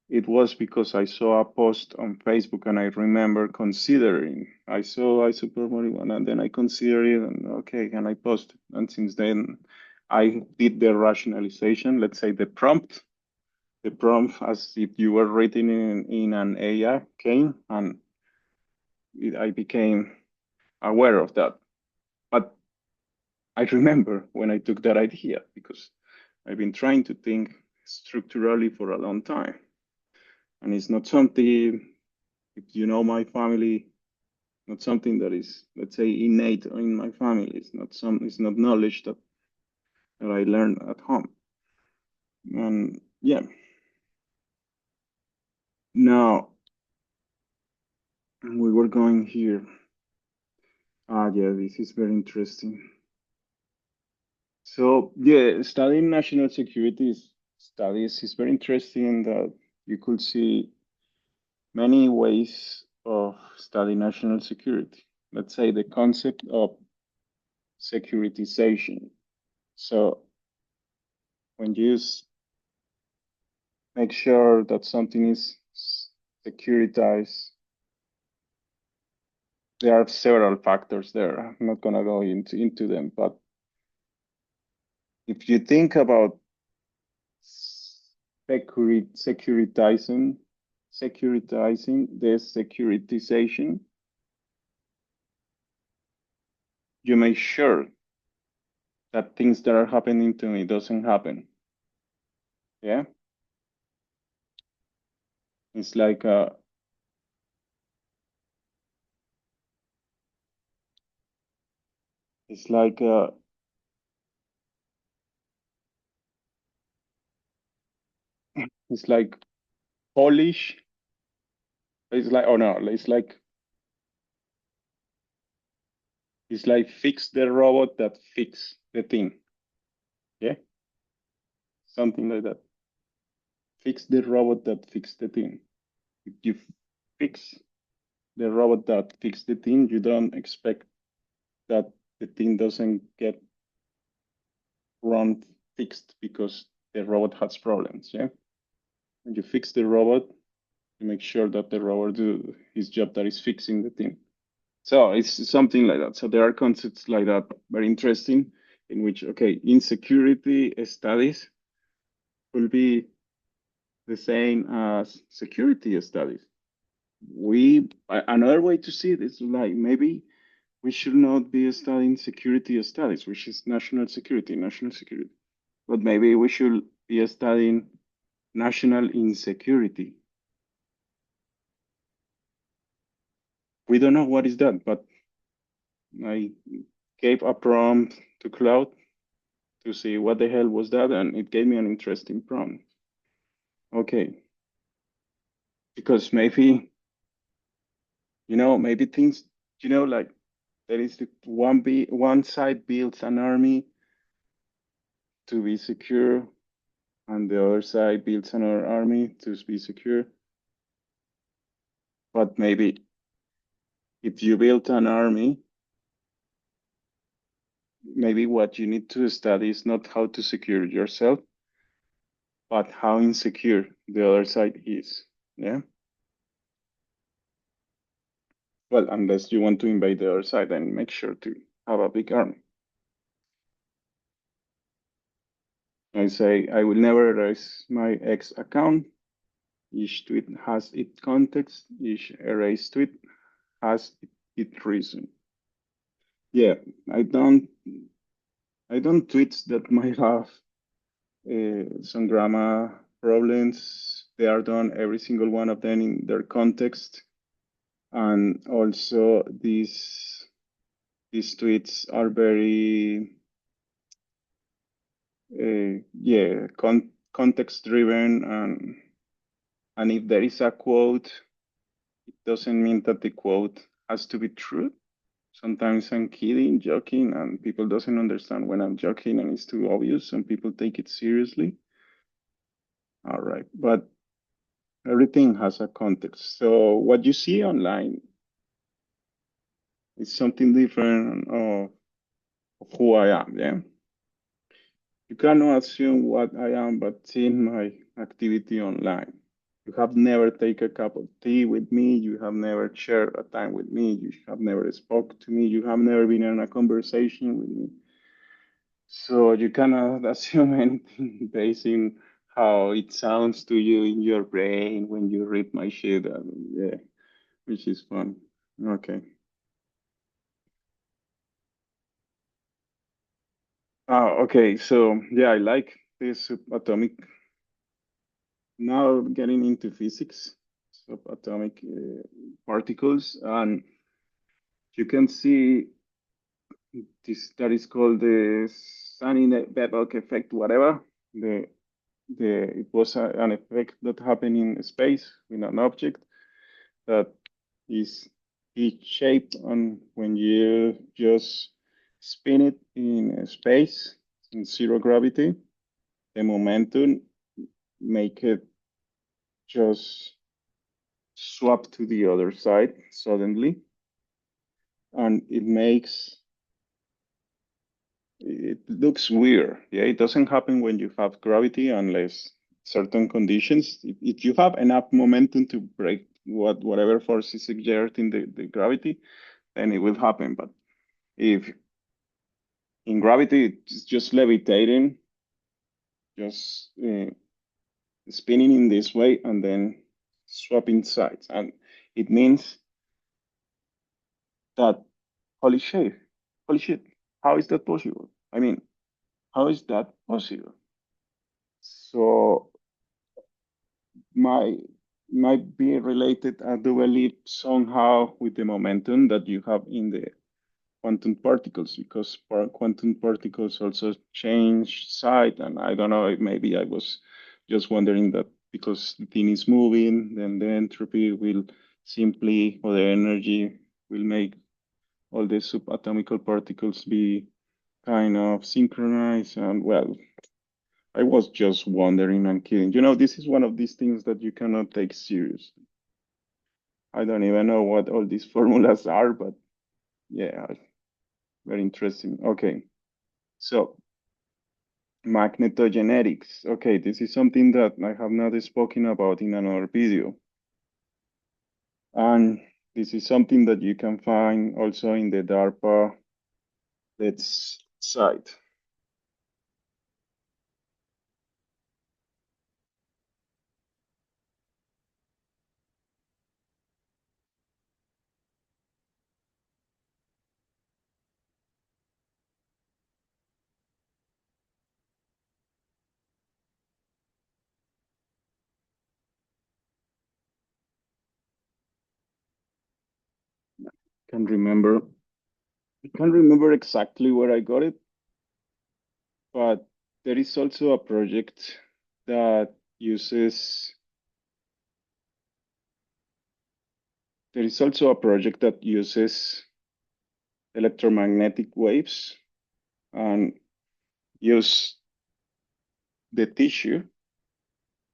it was because I saw a post on Facebook and I remember considering. I support marijuana and then I considered it and okay, and I posted. And since then, I did the rationalization, let's say the prompt as if you were written in an AI came and I became aware of that. But I remember when I took that idea because I've been trying to think structurally for a long time. And it's not something, if you know my family, not something that is, let's say, innate in my family. It's not knowledge that I learned at home. And yeah, now we were going here. Ah, yeah, this is very interesting. So yeah, studying national security studies is very interesting that you could see many ways of studying national security. Let's say the concept of securitization. So when you make sure that something is securitized, there are several factors there. I'm not gonna go into them, but if you think about securitizing the securitization, you make sure that things that are happening to me doesn't happen. Yeah, it's like it's like it's like polish. It's like oh no, it's like fix the robot that fix the thing. Yeah, something like that. Fix the robot that fix the thing. If you fix the robot that fix the thing, you don't expect that the thing doesn't get run fixed because the robot has problems. Yeah, when you fix the robot, you make sure that the robot do his job that is fixing the thing. So it's something like that. So there are concepts like that, very interesting, in which okay, insecurity studies will be the same as security studies. Another way to see it is like maybe we should not be studying security studies, which is national security, but maybe we should be studying national insecurity. We don't know what is that, but I gave a prompt to Cloud to see what the hell was that, and it gave me an interesting prompt. Okay, because maybe, maybe things, like There is one side builds an army to be secure, and the other side builds another army to be secure. But maybe if you build an army, maybe what you need to study is not how to secure yourself, but how insecure the other side is. Yeah. Well, unless you want to invade the other side, then make sure to have a big army. I say, I will never erase my ex account. Each tweet has its context. Each erased tweet has its reason. Yeah, I don't, I don't tweet that might have some grammar problems. They are done, every single one of them, in their context. And also these tweets are very yeah, context driven, and if there is a quote, it doesn't mean that the quote has to be true. Sometimes I'm kidding, joking, and people doesn't understand when I'm joking and it's too obvious and people take it seriously. All right, but everything has a context. So what you see online is something different of who I am, yeah? You cannot assume what I am but seeing my activity online. You have never taken a cup of tea with me. You have never shared a time with me. You have never spoke to me. You have never been in a conversation with me. So you cannot assume anything based on how it sounds to you in your brain when you read my shit. Yeah, which is fun. Okay. Okay. So yeah, I like this atomic. Now getting into physics, subatomic particles, and you can see this that is called the Sunny-Babcock effect, whatever. The it was an effect that happened in space with an object that is each shaped on when you just spin it in space in zero gravity. The momentum make it just swap to the other side suddenly, and it looks weird. Yeah, it doesn't happen when you have gravity unless certain conditions. If you have enough momentum to break whatever force is exerting the gravity, then it will happen. But if in gravity it's just levitating, just spinning in this way and then swapping sides, and it means that holy shit, holy shit, how is that possible? I mean, how is that possible? So my might be related, I do believe, somehow with the momentum that you have in the quantum particles, because quantum particles also change side, and I don't know, maybe I was just wondering that because the thing is moving, then the entropy will simply, or the energy will make all the subatomical particles be kind of synchronized, and well, I was just wondering and kidding. This is one of these things that you cannot take seriously. I don't even know what all these formulas are, but yeah, very interesting. Okay, so magnetogenetics. Okay, this is something that I have not spoken about in another video. And this is something that you can find also in the DARPA Let's site. Can remember, I can't remember exactly where I got it, but there is also a project that uses, there is also a project that uses electromagnetic waves and use the tissue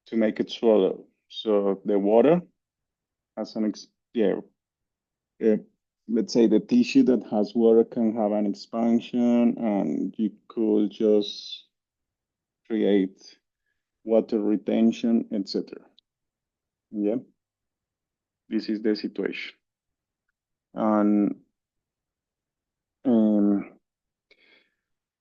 to make it swallow. So the water has yeah, uh, let's say the tissue that has water can have an expansion, and you could just create water retention, etc. Yeah, this is the situation. And um,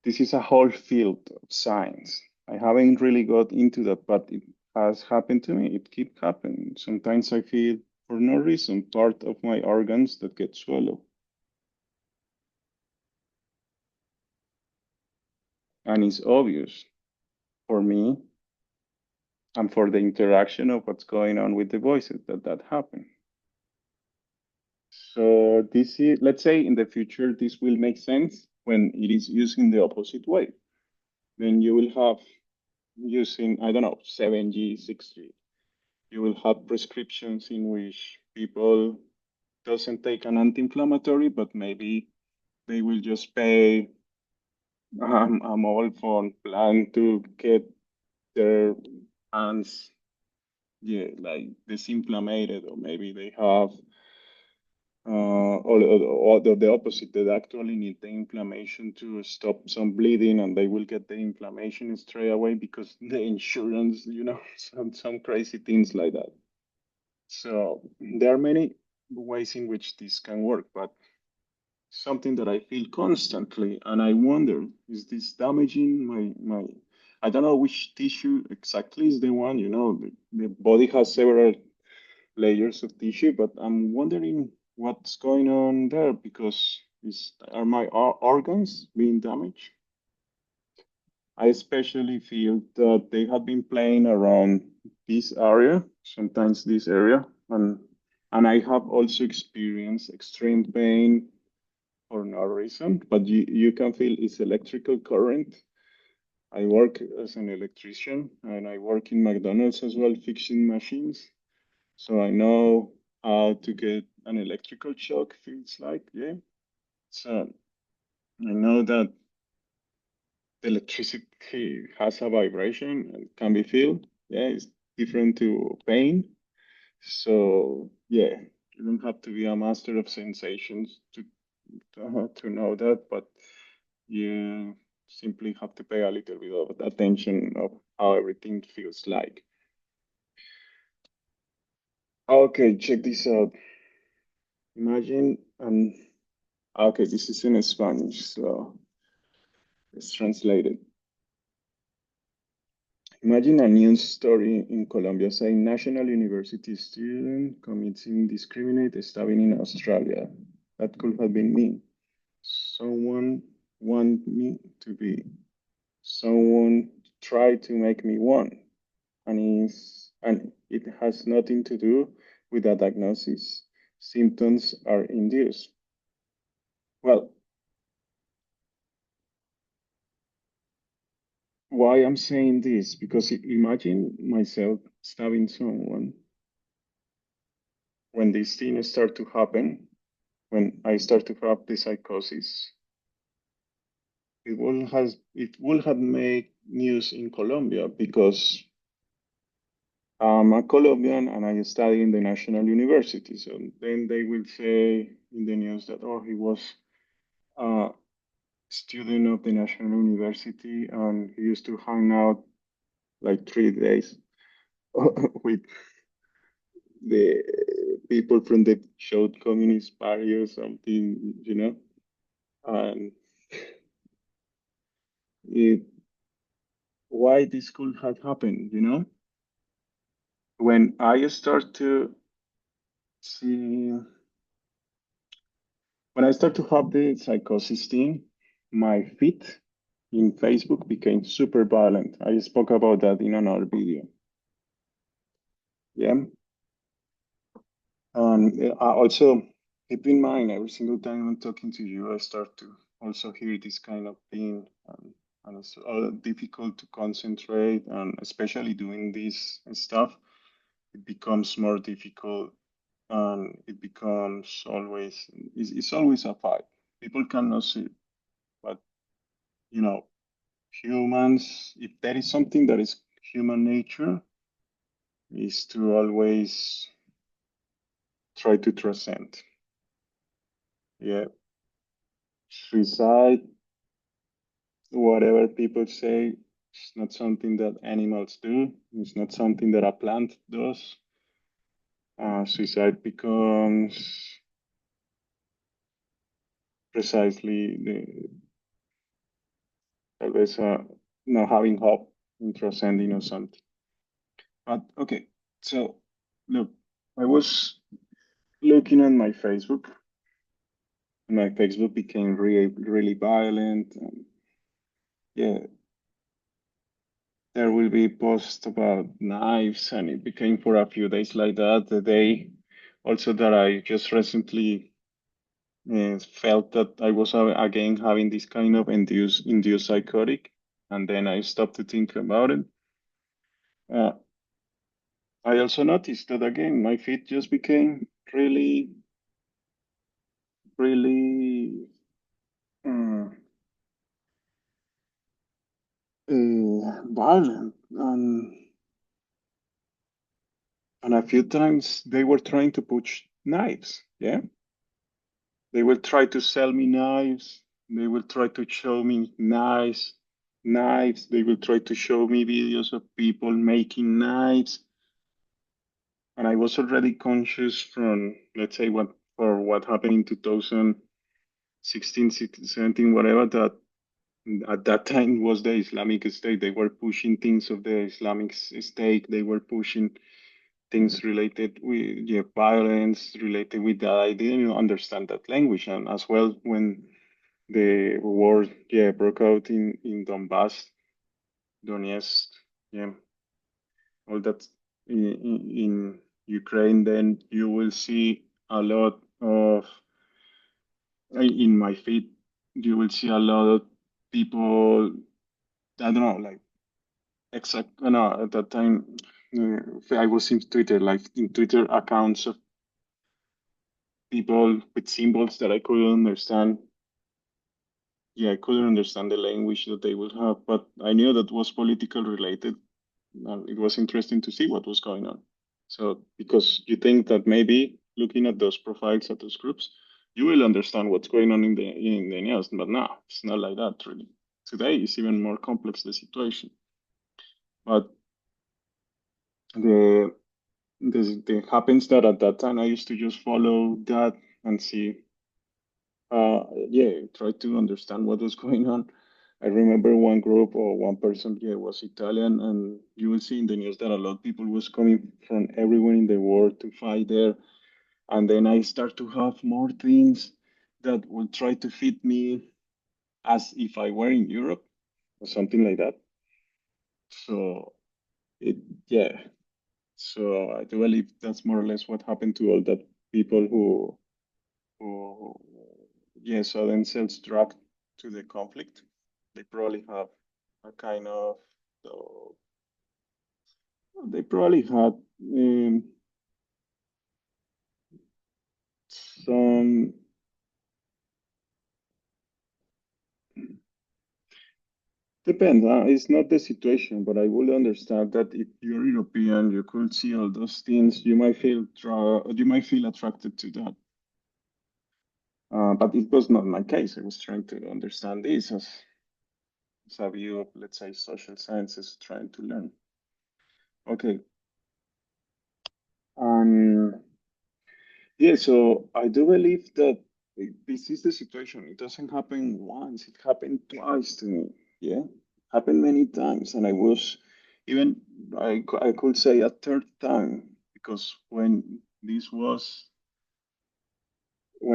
this is a whole field of science. I haven't really got into that, but it has happened to me. It keeps happening. Sometimes I feel, for no reason, part of my organs that get swallowed. And it's obvious for me and for the interaction of what's going on with the voices that happen. So this is, let's say in the future, this will make sense when it is used in the opposite way. Then you will have using, I don't know, 7G, 6G. You will have prescriptions in which people doesn't take an anti-inflammatory, but maybe they will just pay a mobile phone plan to get their hands, yeah, like disinflamed, or maybe they have or the opposite. They actually need the inflammation to stop some bleeding, and they will get the inflammation straight away because the insurance, some crazy things like that. So there are many ways in which this can work, but something that I feel constantly, and I wonder, is this damaging my I don't know which tissue exactly is the one, the body has several layers of tissue, but I'm wondering what's going on there because are my organs being damaged? I especially feel that they have been playing around this area, sometimes this area, and I have also experienced extreme pain for no reason, but you can feel it's electrical current. I work as an electrician and I work in McDonald's as well, fixing machines. So I know how to get an electrical shock feels like, yeah. So I know that the electricity has a vibration and can be felt. Yeah, it's different to pain. So yeah, you don't have to be a master of sensations to know that, but you simply have to pay a little bit of attention of how everything feels like. Okay, check this out. Imagine, okay, this is in Spanish, so let's translate it. Imagine a news story in Colombia saying national university student commits indiscriminate stabbing in Australia. That could have been me. Someone want me to be. Someone tried to make me one. And it has nothing to do with a diagnosis. Symptoms are induced. Well, why I'm saying this? Because imagine myself stabbing someone when these things start to happen, when I start to have the psychosis. It will have made news in Colombia because I'm a Colombian and I study in the national university. So then they will say in the news that, oh, he was a student of the national university and he used to hang out like 3 days with the people from the showed Communist Party or something, and it, why this could have happened. When I start to see, when I start to have the psychosis thing, my feed in Facebook became super violent. I spoke about that in another video. Yeah. And I also keep in mind every single time I'm talking to you, I start to also hear this kind of thing. And it's difficult to concentrate, and especially doing this stuff, it becomes more difficult, and it becomes always, it's always a fight. People cannot see it. But you know, humans, if there is something that is human nature, is to always try to transcend. Yeah, suicide, whatever people say, it's not something that animals do. It's not something that a plant does. Suicide becomes precisely always not having hope in transcending or something. But okay, so look, I was looking at my Facebook, and my Facebook became really violent. And yeah, there will be posts about knives, and it became for a few days like that. The day also that I just recently felt that I was again having this kind of induced psychotic, and then I stopped to think about it. Uh, I also noticed that again my feet just became really uh, violent, and a few times they were trying to push knives. Yeah, they will try to sell me knives. They will try to show me knives. They will try to show me videos of people making knives. And I was already conscious from, let's say, what happened in 2016, 17, whatever, that at that time was the Islamic State. They were pushing things of the Islamic State. They were pushing things related with, yeah, violence, related with that. I didn't even understand that language. And as well, when the war, yeah, broke out in Donbass, Donetsk, yeah, all that in Ukraine, then you will see a lot of, in my feed, you will see a lot of people, I don't know, like, exact, no, at that time, I was in Twitter, like in Twitter accounts of people with symbols that I couldn't understand. Yeah, I couldn't understand the language that they would have, but I knew that was political related. It was interesting to see what was going on. So, because you think that maybe looking at those profiles at those groups, you will understand what's going on in the news, but no, it's not like that really. Today is even more complex the situation. But the the happens that at that time I used to just follow that and see, yeah, try to understand what was going on. I remember one group or one person, yeah, was Italian, and you will see in the news that a lot of people was coming from everywhere in the world to fight there. And then I start to have more things that will try to fit me as if I were in Europe or something like that. So it, yeah. So I do believe that's more or less what happened to all that people who yeah, saw themselves dragged to the conflict. They probably have a kind of, uh, they probably had some, depends, it's not the situation, but I will understand that if you're European, you could see all those things, you might feel attracted to that. But it was not my case. I was trying to understand this as a view of, let's say, social sciences, trying to learn. Okay, and yeah, so I do believe that this is the situation. It doesn't happen once, it happened twice to me. Yeah, happened many times. And I was even, I could say a third time, because when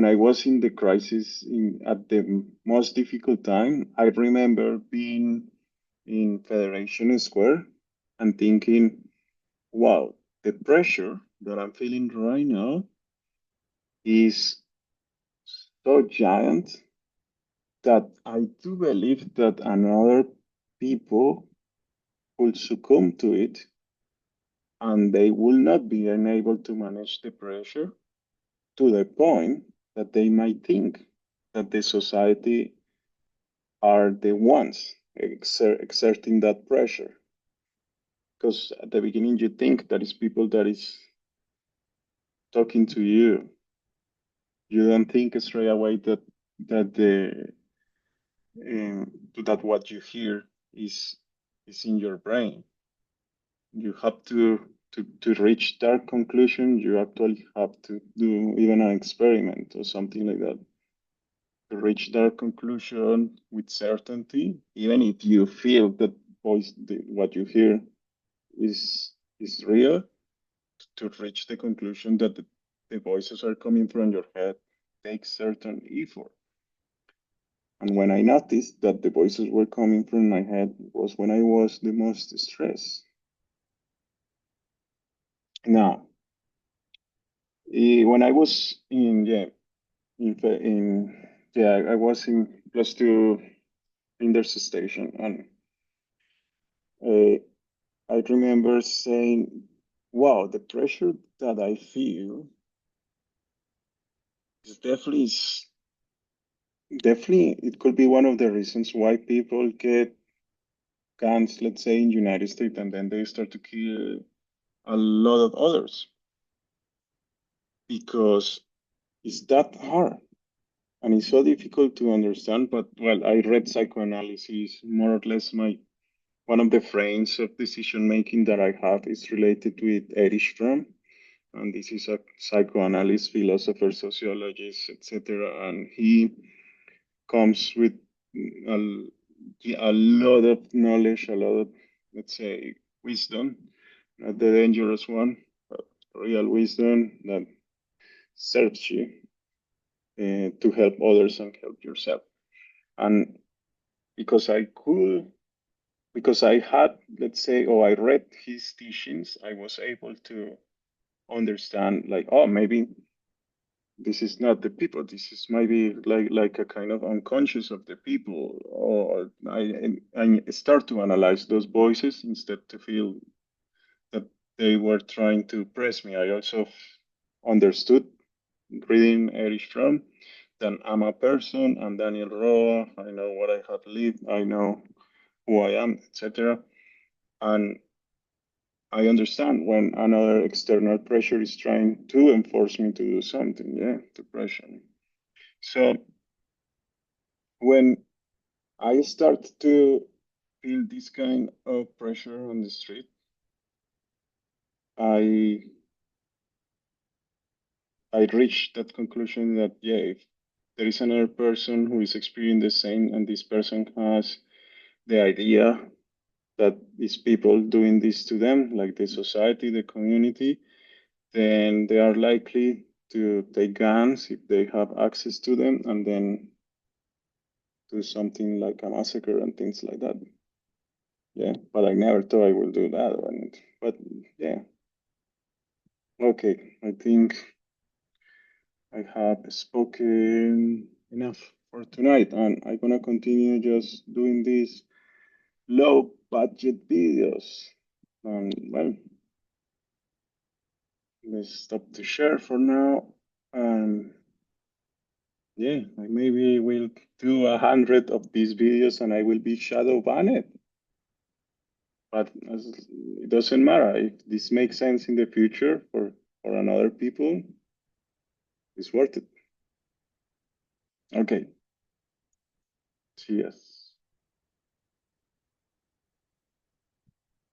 I was in the crisis at the most difficult time, I remember being in Federation Square and thinking, wow, the pressure that I'm feeling right now is so giant that I do believe that another people will succumb to it, and they will not be unable to manage the pressure to the point that they might think. that the society are the ones exerting that pressure. Because at the beginning you think that is people that is talking to you. You don't think straight away that the that what you hear is in your brain. You have to reach that conclusion. You actually have to do even an experiment or something like that to reach that conclusion with certainty, even if you feel that what you hear is real. To reach the conclusion that the voices are coming from your head takes certain effort. And when I noticed that the voices were coming from my head was when I was the most stressed. Now, when I was I was in close to Indus station, and uh, I remember saying, "Wow, the pressure that I feel is definitely it could be one of the reasons why people get guns, let's say in United States, and then they start to kill a lot of others because it's that hard and it's so difficult to understand. But well, I read psychoanalysis, more or less my one of the frames of decision making that I have is related with Erich Fromm, and this is a psychoanalyst, philosopher, sociologist, etc. And he comes with a, a lot of knowledge, a lot of, let's say, wisdom, not the dangerous one, but real wisdom that serves you to help others and help yourself. And because I could, because I had, let's say, or I read his teachings, I was able to understand, like, oh, maybe this is not the people. This is maybe like a kind of unconscious of the people. Or I start to analyze those voices instead to feel that they were trying to press me. I also understood reading Erich Fromm that I'm a person. I'm Daniel Roa. I know what I have lived. I know who I am, etc. And I understand when another external pressure is trying to enforce me to do something, yeah, to pressure me. So when I start to feel this kind of pressure on the street, I I reach that conclusion that yeah, if there is another person who is experiencing the same and this person has the idea that these people doing this to them, like the society, the community, then they are likely to take guns if they have access to them and then do something like a massacre and things like that. Yeah, but I never thought I would do that. But yeah, okay. I think I have spoken enough for tonight, and I'm gonna continue just doing these low budget videos. And well, let's stop the share for now. And yeah, I maybe will do 100 of these videos and I will be shadow banned. But it doesn't matter. If this makes sense in the future for another people, it's worth it. Okay. See ya.